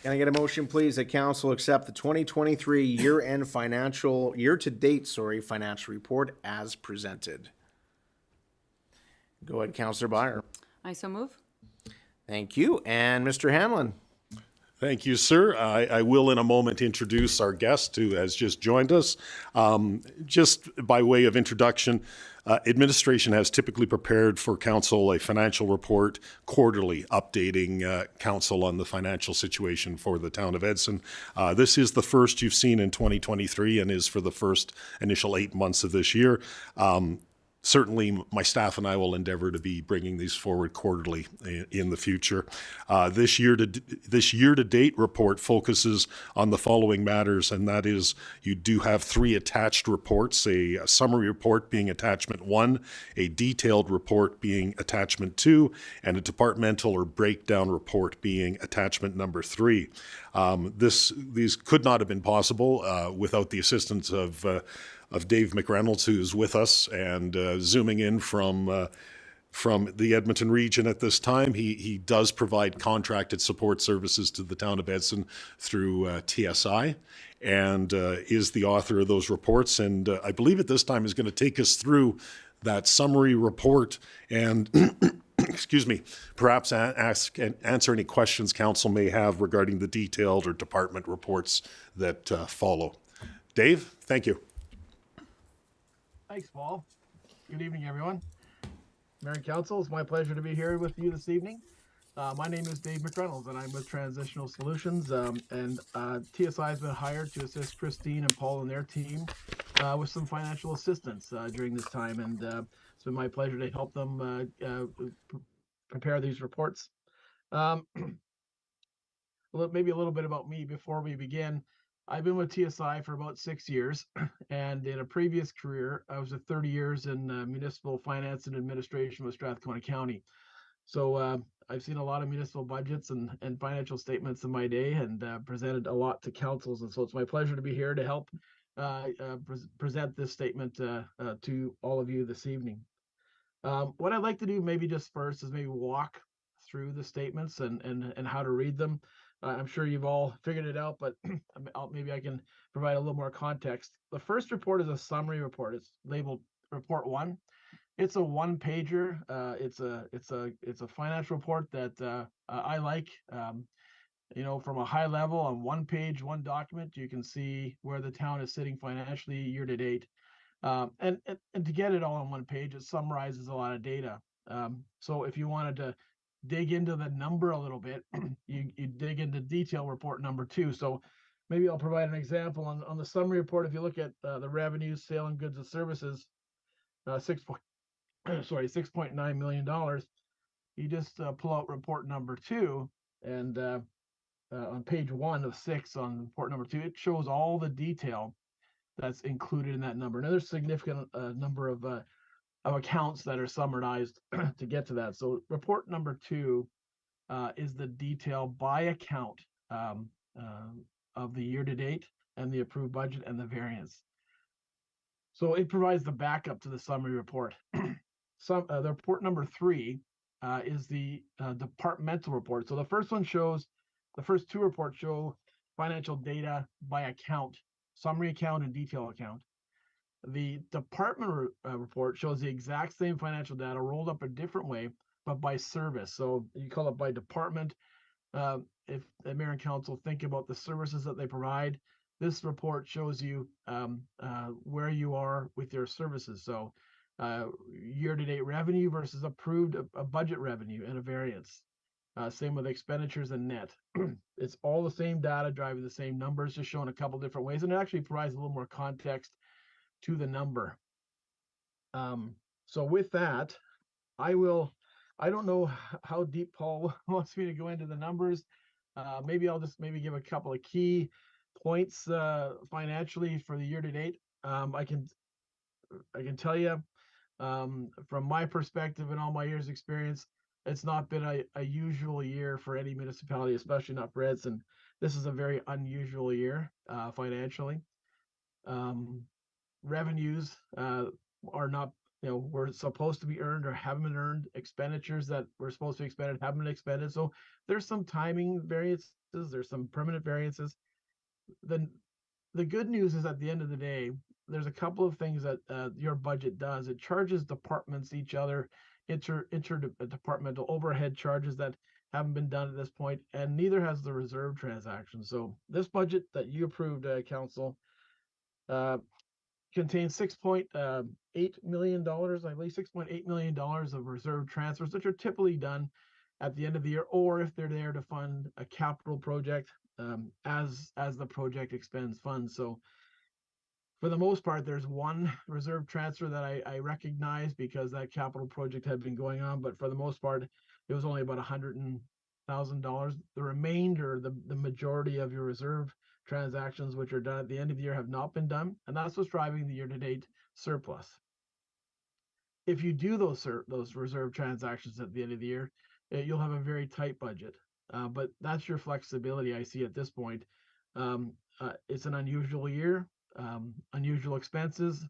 Can I get a motion, please, that council accept the 2023 year-to-date financial report as presented? Go ahead, Councillor Byer. I so move. Thank you. And Mr. Hanlon. Thank you, sir. I will in a moment introduce our guest who has just joined us. Just by way of introduction, administration has typically prepared for council a financial report quarterly, updating council on the financial situation for the town of Edson. This is the first you've seen in 2023 and is for the first initial 8 months of this year. certainly my staff and I will endeavor to be bringing these forward quarterly in the future. This year to date report focuses on the following matters, and that is you do have 3 attached reports, a summary report being attachment 1, a detailed report being attachment 2, and a departmental or breakdown report being attachment number 3. These could not have been possible without the assistance of Dave McReynolds, who's with us and zooming in from the Edmonton region at this time. He does provide contracted support services to the town of Edson through TSI, and is the author of those reports. And I believe at this time is going to take us through that summary report and excuse me, perhaps ask and answer any questions council may have regarding the detailed or department reports that follow. Dave, thank you. Thanks, Paul. Good evening, everyone. Mayor and Council, it's my pleasure to be here with you this evening. My name is Dave McReynolds, and I'm with Transitional Solutions, and TSI has been hired to assist Christine and Paul and their team with some financial assistance during this time, and it's been my pleasure to help them prepare these reports. Maybe a little bit about me before we begin. I've been with TSI for about 6 years, and in a previous career, I was at 30 years in municipal finance and administration with Strathcona County. So I've seen a lot of municipal budgets and financial statements in my day, and presented a lot to councils. And so it's my pleasure to be here to help present this statement to all of you this evening. What I'd like to do maybe just first is maybe walk through the statements and how to read them. I'm sure you've all figured it out, but maybe I can provide a little more context. The first report is a summary report. It's labeled Report 1. It's a 1-pager. It's a financial report that I like. From a high level on 1 page, 1 document, you can see where the town is sitting financially year to date. And to get it all on 1 page, it summarizes a lot of data. So if you wanted to dig into the number a little bit, you dig into detail report number 2. So maybe I'll provide an example on the summary report. If you look at the revenues, sale and goods and services, $6.9 million. You just pull out report number 2, and on page 1 of 6 on report number 2, it shows all the detail that's included in that number. Now there's a significant number of accounts that are summarized to get to that. So report number 2 is the detail by account of the year to date and the approved budget and the variance. So it provides the backup to the summary report. The report number 3 is the departmental report. So the first 2 reports show financial data by account, summary account and detail account. The department report shows the exact same financial data rolled up a different way, but by service. So you call it by department. If the mayor and council think about the services that they provide, this report shows you where you are with your services. So year-to-date revenue versus approved budget revenue and a variance. Same with expenditures and net. It's all the same data driving the same numbers, just shown a couple different ways, and it actually provides a little more context to the number. So with that, I don't know how deep Paul wants me to go into the numbers. Maybe I'll just give a couple of key points financially for the year to date. I can tell you from my perspective and all my years experience, it's not been a usual year for any municipality, especially not for Edson. This is a very unusual year financially. Revenues are not, were supposed to be earned or haven't been earned. Expenditures that were supposed to be expended haven't been expended. So there's some timing variances. There's some permanent variances. Then the good news is at the end of the day, there's a couple of things that your budget does. It charges departments each other interdepartmental overhead charges that haven't been done at this point, and neither has the reserve transaction. So this budget that you approved, council, contains $6.8 million, I believe $6.8 million of reserve transfers, which are typically done at the end of the year, or if they're there to fund a capital project as the project expends funds. So For the most part, there's one reserve transfer that I recognize because that capital project had been going on, but for the most part, it was only about $100,000. The remainder, the majority of your reserve transactions, which are done at the end of the year, have not been done, and that's what's driving the year-to-date surplus. If you do those reserve transactions at the end of the year, you'll have a very tight budget. But that's your flexibility I see at this point. It's an unusual year, unusual expenses,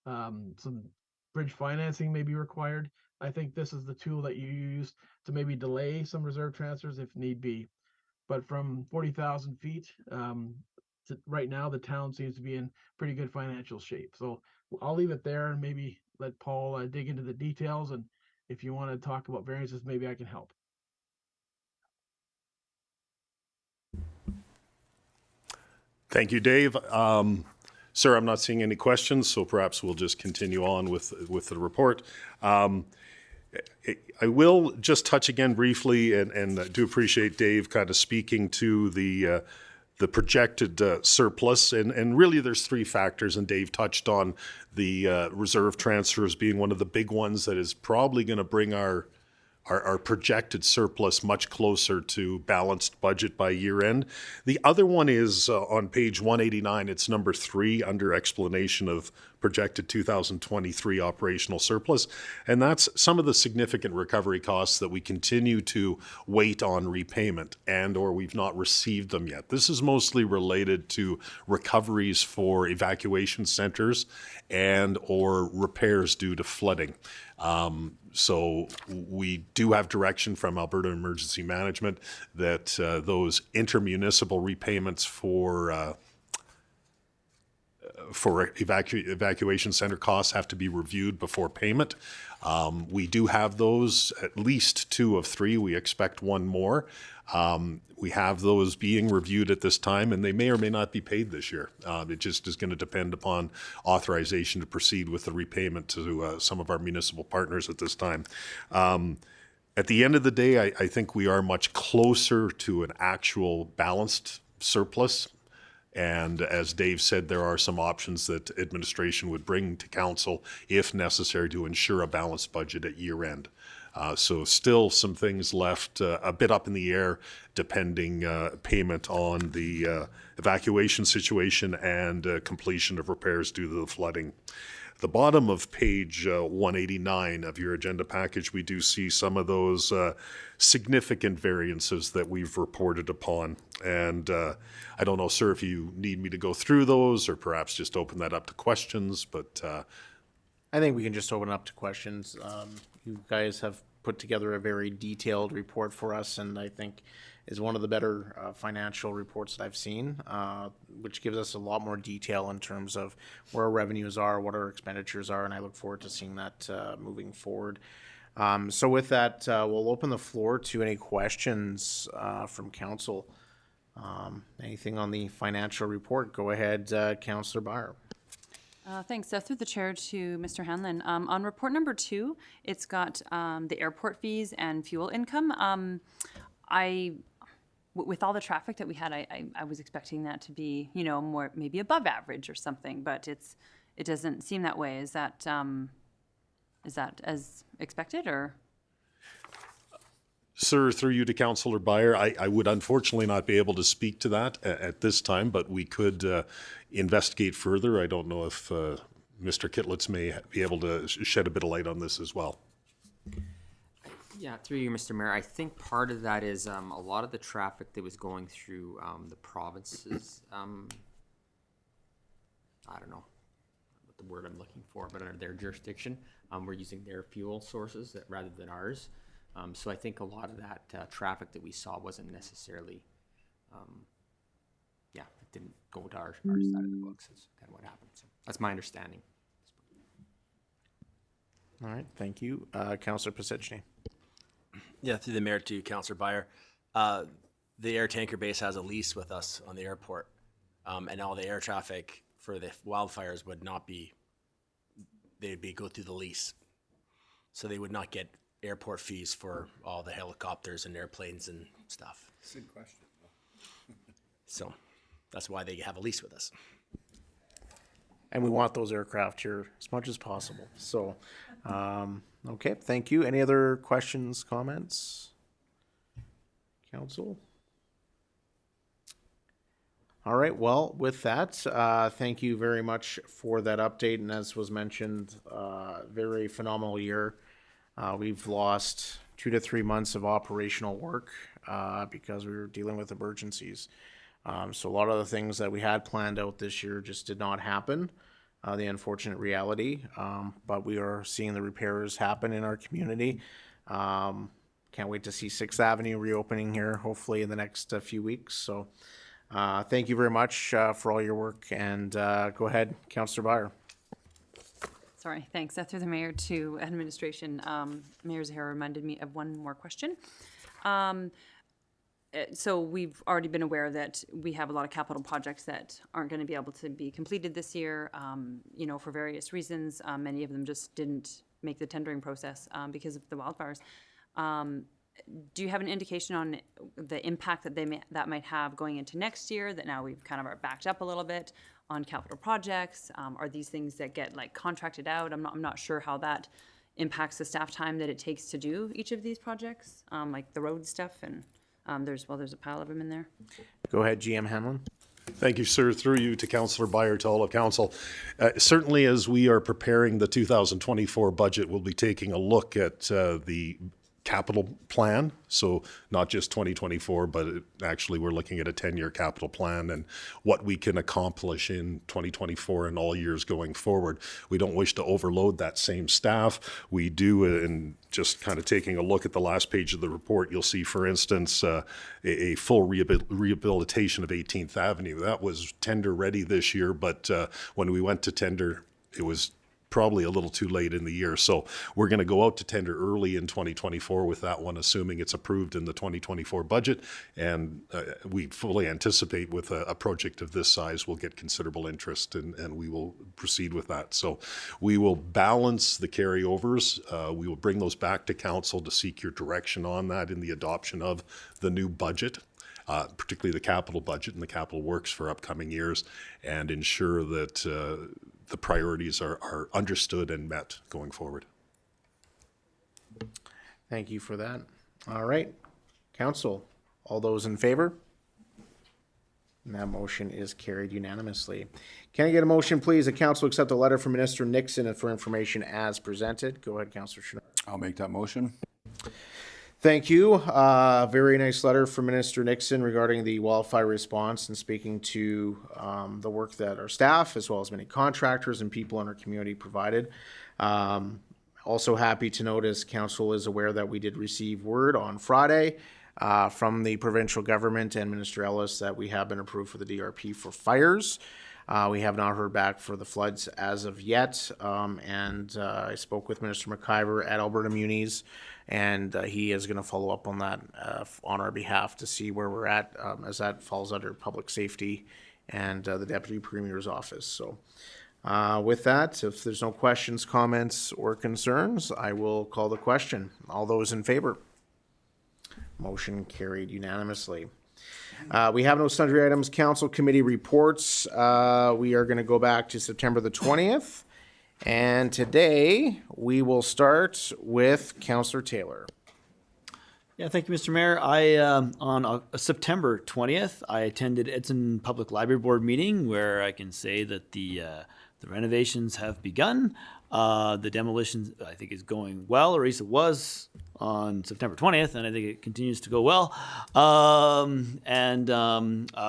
some bridge financing may be required. I think this is the tool that you use to maybe delay some reserve transfers if need be. But from 40,000 feet, right now, the town seems to be in pretty good financial shape. So I'll leave it there and maybe let Paul dig into the details. And if you want to talk about variances, maybe I can help. Thank you, Dave. Sir, I'm not seeing any questions, so perhaps we'll just continue on with the report. I will just touch again briefly, and I do appreciate Dave kind of speaking to the projected surplus, and really there's three factors, and Dave touched on the reserve transfers being one of the big ones that is probably going to bring our projected surplus much closer to balanced budget by year end. The other one is on page 189, it's number 3 under explanation of projected 2023 operational surplus. And that's some of the significant recovery costs that we continue to wait on repayment and or we've not received them yet. This is mostly related to recoveries for evacuation centers and or repairs due to flooding. So we do have direction from Alberta Emergency Management that those intermunicipal repayments for evacuation center costs have to be reviewed before payment. We do have those, at least 2 of 3. We expect one more. We have those being reviewed at this time, and they may or may not be paid this year. It just is going to depend upon authorization to proceed with the repayment to some of our municipal partners at this time. At the end of the day, I think we are much closer to an actual balanced surplus. And as Dave said, there are some options that administration would bring to council if necessary to ensure a balanced budget at year end. So still some things left a bit up in the air depending payment on the evacuation situation and completion of repairs due to the flooding. The bottom of page 189 of your agenda package, we do see some of those significant variances that we've reported upon. And I don't know, sir, if you need me to go through those or perhaps just open that up to questions, but I think we can just open up to questions. You guys have put together a very detailed report for us, and I think is one of the better financial reports that I've seen, which gives us a lot more detail in terms of where our revenues are, what our expenditures are, and I look forward to seeing that moving forward. So with that, we'll open the floor to any questions from council. Anything on the financial report? Go ahead, Councillor Byer. Thanks. Through the chair to Mr. Hanlon. On report number 2, it's got the airport fees and fuel income. With all the traffic that we had, I was expecting that to be, more maybe above average or something, but it doesn't seem that way. Is that as expected or? Sir, through you to Councillor Byer, I would unfortunately not be able to speak to that at this time, but we could investigate further. I don't know if Mr. Kitlitz may be able to shed a bit of light on this as well. Yeah, through you, Mr. Mayor. I think part of that is a lot of the traffic that was going through the provinces. I don't know what the word I'm looking for, but under their jurisdiction, we're using their fuel sources rather than ours. So I think a lot of that traffic that we saw wasn't necessarily, it didn't go to our side of the books. That's kind of what happened. So that's my understanding. All right, thank you. Councillor Pasechny. Yeah, through the mayor to Councillor Byer. The air tanker base has a lease with us on the airport, and all the air traffic for the wildfires would not be, they'd be go through the lease. So they would not get airport fees for all the helicopters and airplanes and stuff. Good question. So that's why they have a lease with us. And we want those aircraft here as much as possible. So, okay, thank you. Any other questions, comments? Council? All right, well, with that, thank you very much for that update. And as was mentioned, very phenomenal year. We've lost 2 to 3 months of operational work because we were dealing with emergencies. So a lot of the things that we had planned out this year just did not happen, the unfortunate reality. But we are seeing the repairs happen in our community. Can't wait to see 6th Avenue reopening here, hopefully in the next few weeks. So thank you very much for all your work. And go ahead, Councillor Byer. Sorry, thanks. Through the mayor to administration, Mayor Zahara reminded me of one more question. So we've already been aware that we have a lot of capital projects that aren't going to be able to be completed this year, you know, for various reasons. Many of them just didn't make the tendering process because of the wildfires. Do you have an indication on the impact that that might have going into next year, that now we've kind of are backed up a little bit on capital projects? Are these things that get like contracted out? I'm not sure how that impacts the staff time that it takes to do each of these projects, like the road stuff, and there's a pile of them in there. Go ahead, GM Hanlon. Thank you, sir. Through you to Councillor Byer, to all of council. Certainly, as we are preparing the 2024 budget, we'll be taking a look at the capital plan. So not just 2024, but actually we're looking at a 10-year capital plan and what we can accomplish in 2024 and all years going forward. We don't wish to overload that same staff. We do, and just kind of taking a look at the last page of the report, you'll see, for instance, a full rehabilitation of 18th Avenue. That was tender ready this year, but when we went to tender, it was probably a little too late in the year. So we're going to go out to tender early in 2024 with that one, assuming it's approved in the 2024 budget. And we fully anticipate with a project of this size, we'll get considerable interest, and we will proceed with that. So we will balance the carryovers. We will bring those back to council to seek your direction on that in the adoption of the new budget. Particularly the capital budget and the capital works for upcoming years, and ensure that the priorities are understood and met going forward. Thank you for that. All right, council, all those in favor? And that motion is carried unanimously. Can I get a motion, please, that council accept a letter from Minister Nixon for information as presented? Go ahead, Councillor Chenard. I'll make that motion. Thank you. Very nice letter from Minister Nixon regarding the wildfire response and speaking to the work that our staff, as well as many contractors and people in our community, provided. Also happy to notice council is aware that we did receive word on Friday from the provincial government and Minister Ellis that we have been approved for the DRP for fires. We have not heard back for the floods as of yet. I spoke with Minister McIver at Alberta Munis, and he is going to follow up on that on our behalf to see where we're at, as that falls under public safety and the Deputy Premier's office. So with that, if there's no questions, comments, or concerns, I will call the question. All those in favor? Motion carried unanimously. We have no sundry items. Council committee reports. We are going to go back to September the 20th. And today we will start with Councillor Taylor. Yeah, thank you, Mr. Mayor. On September 20th, I attended Edson Public Library Board meeting where I can say that the renovations have begun. The demolition, I think, is going well, or at least it was on September 20th, and I think it continues to go well.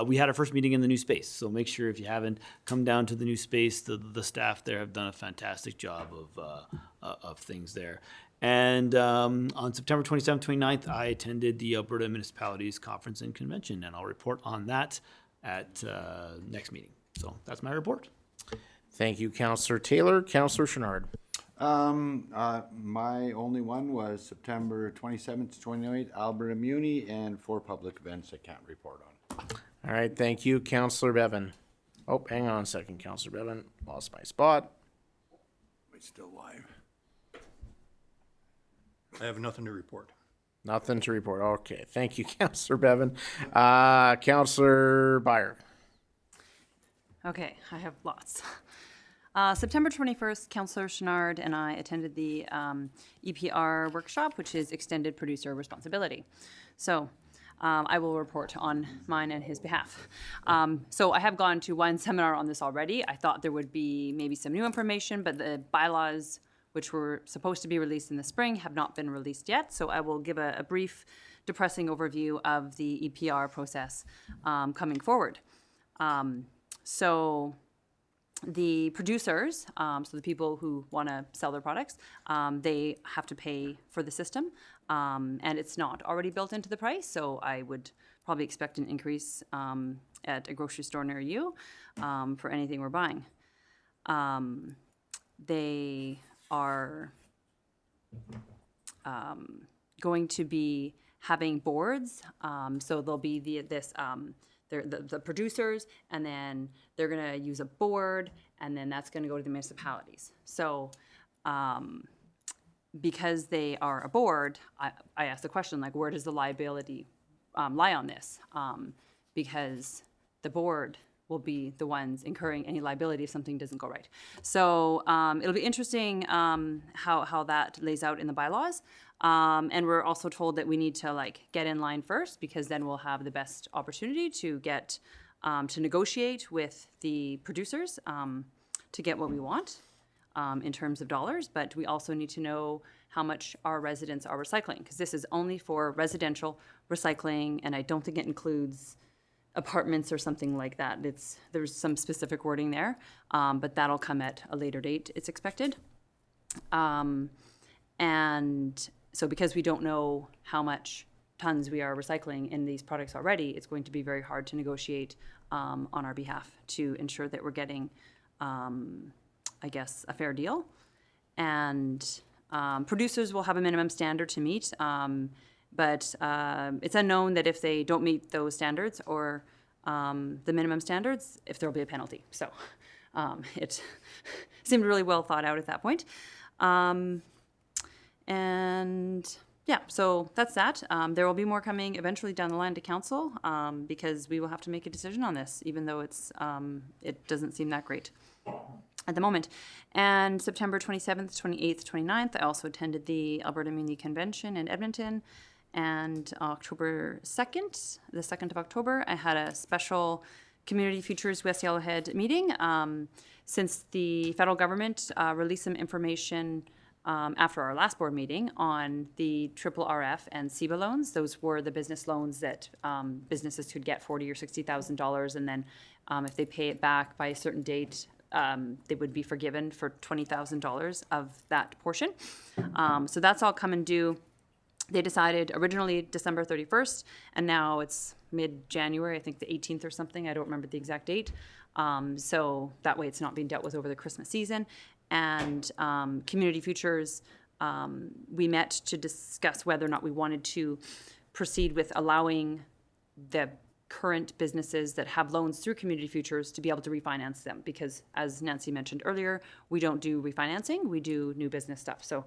We had our first meeting in the new space, so make sure if you haven't come down to the new space, the staff there have done a fantastic job of things there. And on September 27th, 29th, I attended the Alberta Municipalities Conference and Convention, and I'll report on that at next meeting. So that's my report. Thank you, Councillor Taylor. Councillor Chenard. My only one was September 27th to 29th, Alberta Muni, and 4 public events I can't report on. All right, thank you, Councillor Bevan. Oh, hang on a second, Councillor Bevan. Lost my spot. It's still live. I have nothing to report. Nothing to report. Okay, thank you, Councillor Bevan. Councillor Byer. Okay, I have lots. September 21st, Councillor Chenard and I attended the EPR workshop, which is Extended Producer Responsibility. So I will report on mine and his behalf. So I have gone to one seminar on this already. I thought there would be maybe some new information, but the bylaws, which were supposed to be released in the spring, have not been released yet. So I will give a brief, depressing overview of the EPR process coming forward. So the producers, so the people who want to sell their products, they have to pay for the system, and it's not already built into the price, so I would probably expect an increase at a grocery store near you for anything we're buying. They are going to be having boards, so there'll be the producers, and then they're going to use a board, and then that's going to go to the municipalities. So because they are a board, I asked the question, like, where does the liability lie on this? Because the board will be the ones incurring any liability if something doesn't go right. So it'll be interesting how that lays out in the bylaws. And we're also told that we need to get in line first, because then we'll have the best opportunity to get to negotiate with the producers to get what we want in terms of dollars. But we also need to know how much our residents are recycling, because this is only for residential recycling, and I don't think it includes apartments or something like that. There's some specific wording there, but that'll come at a later date, it's expected. And so because we don't know how much tons we are recycling in these products already, it's going to be very hard to negotiate on our behalf to ensure that we're getting, I guess, a fair deal. And producers will have a minimum standard to meet, but it's unknown that if they don't meet those standards or the minimum standards, if there'll be a penalty. So it seemed really well thought out at that point. And yeah, so that's that. There will be more coming eventually down the line to council because we will have to make a decision on this, even though it doesn't seem that great at the moment. And September 27th, 28th, 29th, I also attended the Alberta Community Convention in Edmonton. And October 2nd, the 2nd of October, I had a special Community Futures West Yellowhead meeting. Since the federal government released some information after our last board meeting on the RRF and CEBA loans. Those were the business loans that businesses could get $40,000 or $60,000, and then if they pay it back by a certain date, they would be forgiven for $20,000 of that portion. So that's all come and due. They decided originally December 31st, and now it's mid-January, I think the 18th or something. I don't remember the exact date. So that way it's not being dealt with over the Christmas season. And Community Futures, we met to discuss whether or not we wanted to proceed with allowing the current businesses that have loans through Community Futures to be able to refinance them. Because as Nancy mentioned earlier, we don't do refinancing, we do new business stuff. So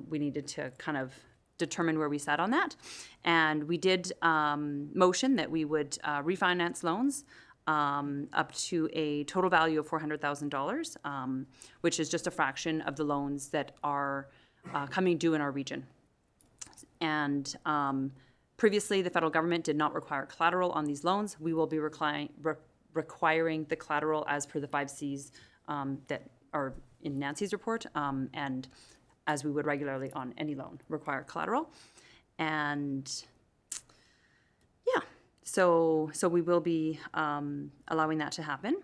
we needed to kind of determine where we sat on that. And we did motion that we would refinance loans up to a total value of $400,000, which is just a fraction of the loans that are coming due in our region. And previously, the federal government did not require collateral on these loans. We will be requiring the collateral as per the 5 Cs that are in Nancy's report, and as we would regularly on any loan, require collateral. And yeah, so we will be allowing that to happen.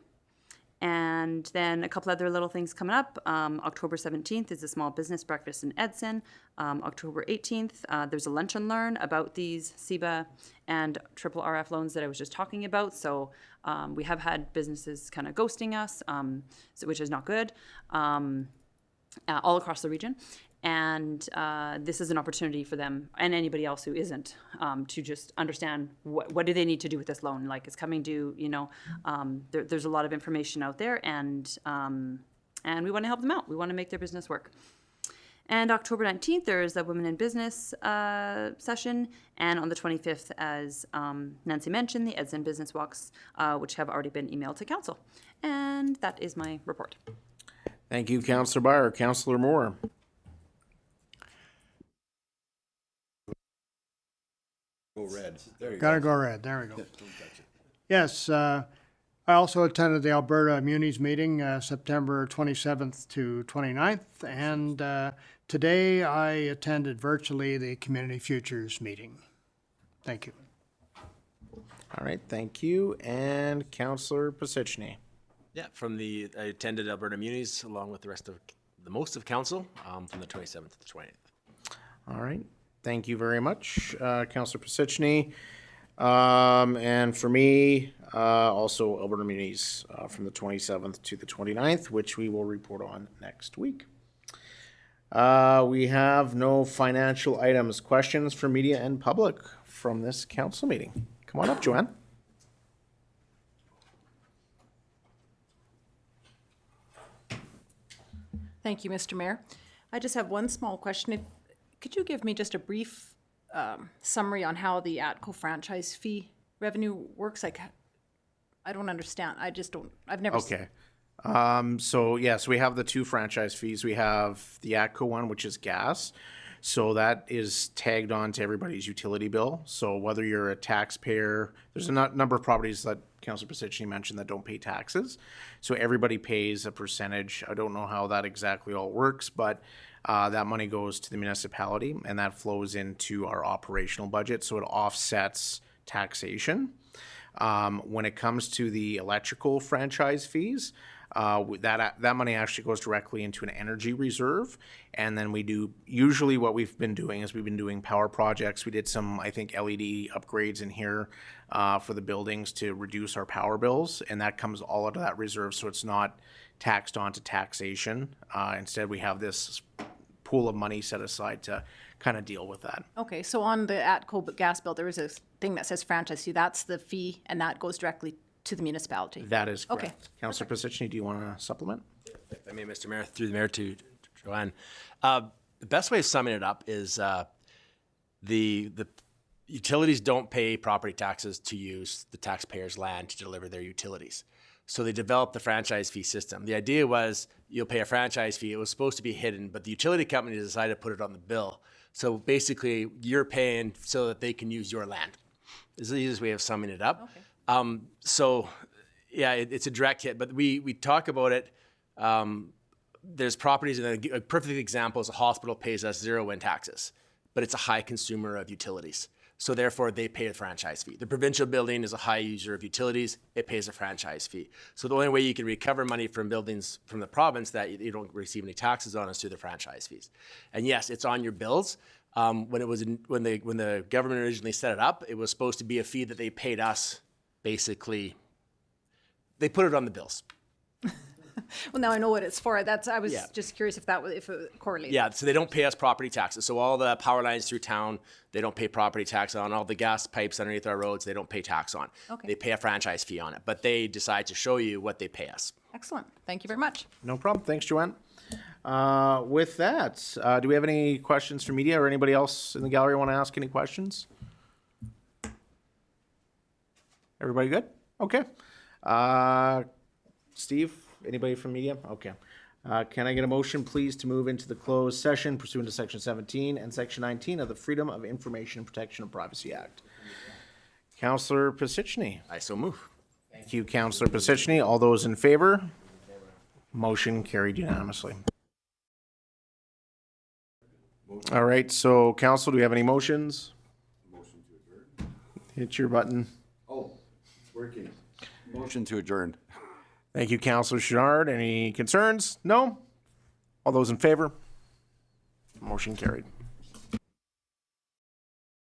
And then a couple other little things coming up. October 17th is a small business breakfast in Edson. October 18th, there's a lunch and learn about these CEBA and RRF loans that I was just talking about. So we have had businesses kind of ghosting us, which is not good, all across the region. And this is an opportunity for them and anybody else who isn't to just understand what do they need to do with this loan. Like, it's coming due, there's a lot of information out there, and we want to help them out. We want to make their business work. And October 19th, there is a Women in Business session. And on the 25th, as Nancy mentioned, the Edson Business Walks, which have already been emailed to council. And that is my report. Thank you, Councillor Byer. Councillor Moore. Go red. There you Gotta go. go red, there we go. Yes, I also attended the Alberta Munis meeting, September 27th to 29th, and today I attended virtually the Community Futures meeting. Thank you. All right, thank you. And Councillor Pasichny. Yeah, I attended Alberta Munis along with the most of council from the 27th to the 28th. All right, thank you very much, Councillor Pasichny. And for me, also Alberta Munis from the 27th to the 29th, which we will report on next week. We have no financial items. Questions for media and public from this council meeting? Come on up, Joanne. Thank you, Mr. Mayor. I just have one small question. Could you give me just a brief summary on how the ATCO franchise fee revenue works? Like, I don't understand. I've never. Okay. So yes, we have the two franchise fees. We have the ATCO one, which is gas. So that is tagged on to everybody's utility bill. So whether you're a taxpayer, there's a number of properties that Councillor Pasichny mentioned that don't pay taxes. So everybody pays a percentage. I don't know how that exactly all works, but that money goes to the municipality and that flows into our operational budget. So it offsets taxation. When it comes to the electrical franchise fees, that money actually goes directly into an energy reserve, and then usually what we've been doing is we've been doing power projects. We did some, I think, LED upgrades in here for the buildings to reduce our power bills, and that comes all out of that reserve, so it's not taxed onto taxation. Instead, we have this pool of money set aside to kind of deal with that. Okay, so on the ATCO gas bill, there is a thing that says franchise fee. That's the fee, and that goes directly to the municipality. That is correct. Okay. Councillor Pasichny, do you want to supplement? If I may, Mr. Mayor, through the mayor to Joanne. The best way of summing it up is the utilities don't pay property taxes to use the taxpayers' land to deliver their utilities. So they developed the franchise fee system. The idea was you'll pay a franchise fee. It was supposed to be hidden, but the utility company decided to put it on the bill. So basically, you're paying so that they can use your land. This is the easiest way of summing it up. Okay. So yeah, it's a direct hit, but we talk about it. There's properties, and a perfect example is a hospital pays us zero in taxes, but it's a high consumer of utilities. So therefore they pay a franchise fee. The provincial building is a high user of utilities. It pays a franchise fee. So the only way you can recover money from buildings from the province that you don't receive any taxes on is through the franchise fees. And yes, it's on your bills. When the government originally set it up, it was supposed to be a fee that they paid us. Basically, they put it on the bills. Well, now I know what it's for. I was just curious if it correlated. Yeah, so they don't pay us property taxes. So all the power lines through town, they don't pay property tax on. All the gas pipes underneath our roads, they don't pay tax on. Okay. They pay a franchise fee on it, but they decide to show you what they pay us. Excellent. Thank you very much. No problem. Thanks, Joanne. With that, do we have any questions for media or anybody else in the gallery want to ask any questions? Everybody good? Okay. Steve, anybody from media? Okay. Can I get a motion, please, to move into the closed session pursuant to Section 17 and Section 19 of the Freedom of Information and Protection of Privacy Act? Councillor Pasichny. I so move. Thank you, Councillor Pasichny. All those in favor? Motion carried unanimously. All right, so council, do we have any motions? Motion to adjourn. Hit your button. Oh, it's working. Motion to adjourn. Thank you, Councillor Chouinard. Any concerns? No? All those in favor? Motion carried.